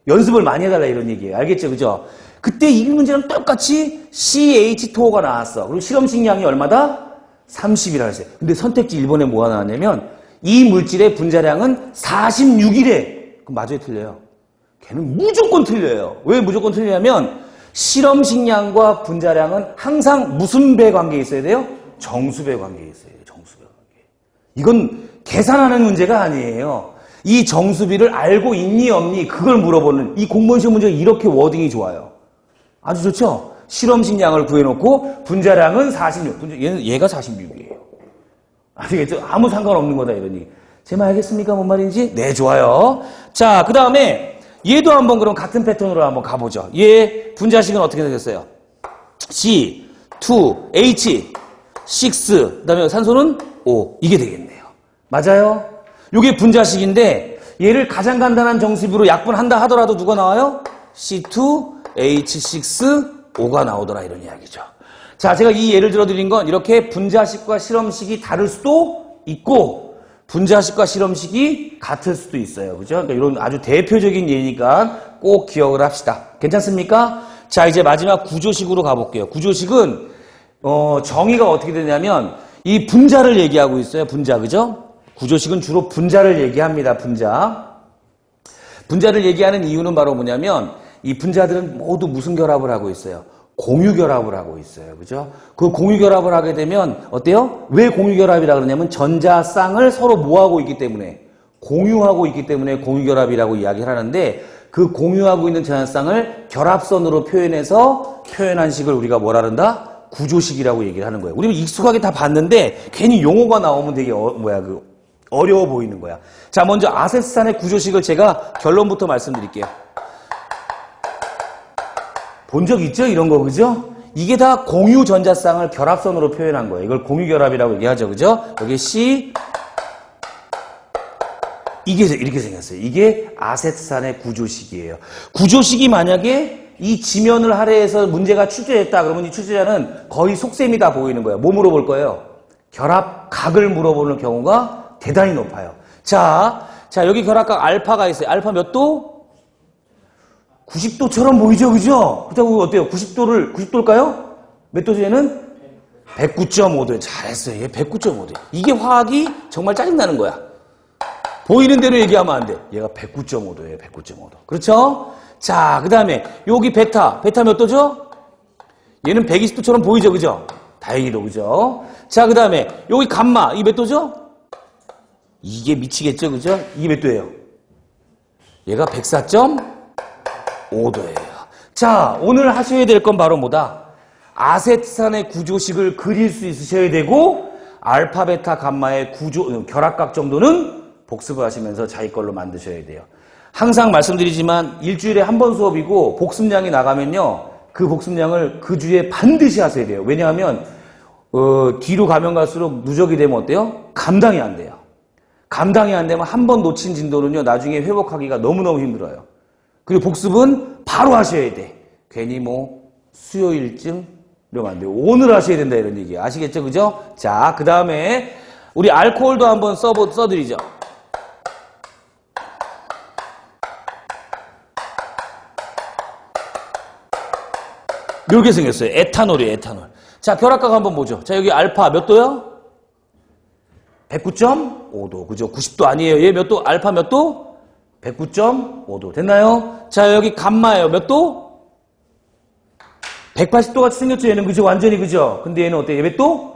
연습을 많이 해달라 이런 얘기예요. 알겠죠? 그죠? 그때 이 문제랑 똑같이 CH2O가 나왔어. 그리고 실험식량이 얼마다? 30이라 했어요. 근데 선택지 1번에 뭐가 나왔냐면 이 물질의 분자량은 46이래. 그럼 맞아요? 틀려요? 걔는 무조건 틀려요. 왜 무조건 틀리냐면 실험식량과 분자량은 항상 무슨 배 관계에 있어야 돼요? 정수배 관계에 있어야 돼요. 정수배 관계. 이건 계산하는 문제가 아니에요. 이 정수비를 알고 있니 없니 그걸 물어보는 이 공무원 시험 문제가 이렇게 워딩이 좋아요. 아주 좋죠? 실험식량을 구해놓고 분자량은 46. 얘가 46이에요. 아시겠죠? 아무 상관없는 거다 이런 얘기. 제 말 알겠습니까? 뭔 말인지? 네, 좋아요. 자, 그 다음에 얘도 한번 그럼 같은 패턴으로 한번 가보죠. 얘 분자식은 어떻게 생겼어요? C, 2, H, 6, 그 다음에 산소는 O. 이게 되겠네요. 맞아요? 이게 분자식인데 얘를 가장 간단한 정수비로 약분한다 하더라도 누가 나와요? C2, H6, O가 나오더라 이런 이야기죠. 자, 제가 이 예를 들어드린 건 이렇게 분자식과 실험식이 다를 수도 있고 분자식과 실험식이 같을 수도 있어요. 그죠? 그러니까 이런 아주 대표적인 예니까 꼭 기억을 합시다. 괜찮습니까? 자, 이제 마지막 구조식으로 가볼게요. 구조식은 정의가 어떻게 되냐면 이 분자를 얘기하고 있어요. 분자, 그죠? 구조식은 주로 분자를 얘기합니다. 분자를 얘기하는 이유는 바로 뭐냐면 이 분자들은 모두 무슨 결합을 하고 있어요? 공유결합을 하고 있어요. 그죠? 그 공유결합을 하게 되면 어때요? 왜 공유결합이라 그러냐면 전자쌍을 서로 뭐하고 있기 때문에 공유하고 있기 때문에 공유결합이라고 이야기를 하는데 그 공유하고 있는 전자쌍을 결합선으로 표현해서 표현한 식을 우리가 뭐라 그런다? 구조식이라고 얘기를 하는 거예요. 우리는 익숙하게 다 봤는데 괜히 용어가 나오면 되게 어려워 보이는 거야. 자, 먼저 아세트산의 구조식을 제가 결론부터 말씀드릴게요. 본 적 있죠? 이런 거, 그죠? 이게 다 공유 전자쌍을 결합선으로 표현한 거예요. 이걸 공유결합이라고 얘기하죠. 그죠? 여기 C, 이게 이렇게 생겼어요. 이게 아세트산의 구조식이에요. 구조식이 만약에 이 지면을 할애해서 문제가 출제됐다 그러면 이 출제자는 거의 속셈이 다 보이는 거예요. 뭐 물어볼 거예요? 결합각을 물어보는 경우가 대단히 높아요. 자, 여기 결합각 알파가 있어요. 알파 몇 도? 90도처럼 보이죠, 그죠? 그렇다고 어때요? 90도일까요? 몇 도죠, 얘는? 109.5도예요. 잘했어요. 얘 109.5도. 이게 화학이 정말 짜증나는 거야. 보이는 대로 얘기하면 안 돼. 얘가 109.5도예요, 109.5도. 그렇죠? 자, 그 다음에 여기 베타 몇 도죠? 얘는 120도처럼 보이죠, 그죠? 다행히도, 그죠? 자, 그 다음에 여기 감마, 이게 몇 도죠? 이게 미치겠죠, 그죠? 이게 몇 도예요? 얘가 104.5도예요. 자, 오늘 하셔야 될 건 바로 뭐다? 아세트산의 구조식을 그릴 수 있으셔야 되고 알파, 베타, 감마의 결합각 정도는 복습을 하시면서 자기 걸로 만드셔야 돼요. 항상 말씀드리지만 일주일에 한 번 수업이고 복습량이 나가면요. 그 복습량을 그 주에 반드시 하셔야 돼요. 왜냐하면 뒤로 가면 갈수록 누적이 되면 어때요? 감당이 안 돼요. 감당이 안 되면 한 번 놓친 진도는요. 나중에 회복하기가 너무너무 힘들어요. 그리고 복습은 바로 하셔야 돼. 괜히 수요일쯤 이러면 안 돼요. 오늘 하셔야 된다 이런 얘기예요. 아시겠죠? 그죠? 자, 그 다음에 우리 알코올도 한번 써드리죠. 이렇게 생겼어요. 에탄올이에요, 에탄올. 자, 결합각 한번 보죠. 자, 여기 알파 몇 도요? 109.5도. 그죠? 90도 아니에요. 얘 몇 도? 알파 몇 도? 109.5도. 됐나요? 자, 여기 감마예요. 몇 도? 180도 같이 생겼죠, 얘는. 그죠? 완전히, 그죠? 근데 얘는 어때요? 얘 몇 도?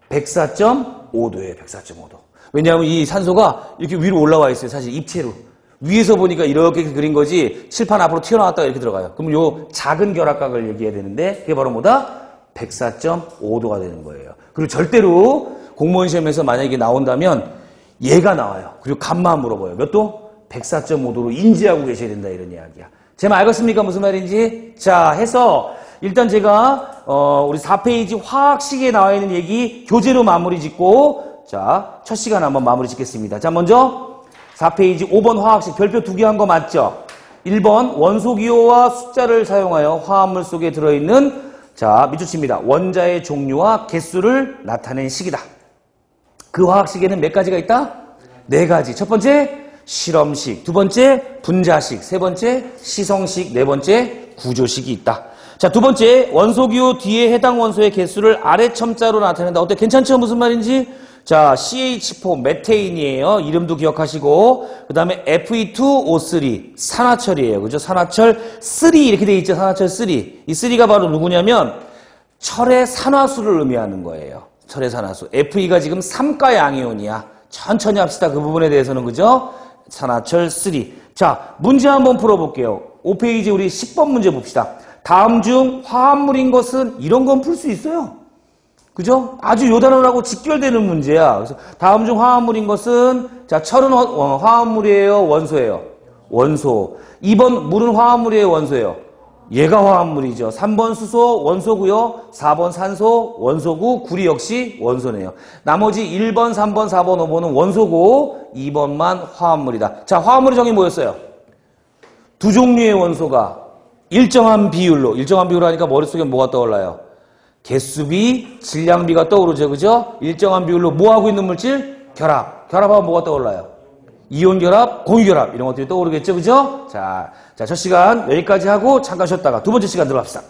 104.5도예요, 104.5도. 왜냐하면 이 산소가 이렇게 위로 올라와 있어요, 사실 입체로. 위에서 보니까 이렇게 그린 거지 칠판 앞으로 튀어나왔다가 이렇게 들어가요. 그럼 요 작은 결합각을 얘기해야 되는데 그게 바로 뭐다? 104.5도가 되는 거예요. 그리고 절대로 공무원 시험에서 만약에 이게 나온다면 얘가 나와요. 그리고 값만 물어봐요. 몇 도? 104.5도로 인지하고 계셔야 된다 이런 이야기야. 제 말 알겠습니까? 무슨 말인지? 자, 해서 일단 제가 우리 4페이지 화학식에 나와 있는 얘기 교재로 마무리 짓고 자, 첫 시간 한번 마무리 짓겠습니다. 자, 먼저 4페이지 5번 화학식 별표 2개 한 거 맞죠? 1번 원소기호와 숫자를 사용하여 화합물 속에 들어있는 자, 밑줄 칩니다. 원자의 종류와 개수를 나타낸 식이다. 그 화학식에는 몇 가지가 있다? 4가지. 첫 번째 실험식, 두 번째 분자식, 세 번째 시성식, 네 번째 구조식이 있다. 자, 두 번째 원소기호 뒤에 해당 원소의 개수를 아래 첨자로 나타낸다. 어때? 괜찮죠? 무슨 말인지? 자, CH4 메테인이에요. 이름도 기억하시고 그 다음에 Fe2O3 산화철이에요. 그죠? 산화철 3 이렇게 돼 있죠. 산화철 3. 이 3가 바로 누구냐면 철의 산화수를 의미하는 거예요. 철의 산화수. Fe가 지금 3가 양이온이야. 천천히 합시다. 그 부분에 대해서는 그죠? 산화철 3. 자, 문제 한번 풀어볼게요. 5페이지 우리 10번 문제 봅시다. 다음 중 화합물인 것은 이런 건 풀 수 있어요. 그죠? 아주 요단하고 직결되는 문제야. 그래서 다음 중 화합물인 것은 자, 철은 화합물이에요, 원소예요? 원소. 2번 물은 화합물이에요, 원소예요? 얘가 화합물이죠. 3번 수소 원소고요. 4번 산소 원소고 구리 역시 원소네요. 나머지 1번, 3번, 4번, 5번은 원소고 2번만 화합물이다. 자, 화합물의 정의 뭐였어요? 두 종류의 원소가 일정한 비율로 하니까 머릿속에 뭐가 떠올라요? 개수비, 질량비가 떠오르죠. 그죠? 일정한 비율로 뭐 하고 있는 물질? 결합. 결합하면 뭐가 떠올라요? 이온 결합, 공유 결합 이런 것들이 떠오르겠죠. 그죠? 자, 첫 시간 여기까지 하고 잠깐 쉬었다가 두 번째 시간 들어갑시다.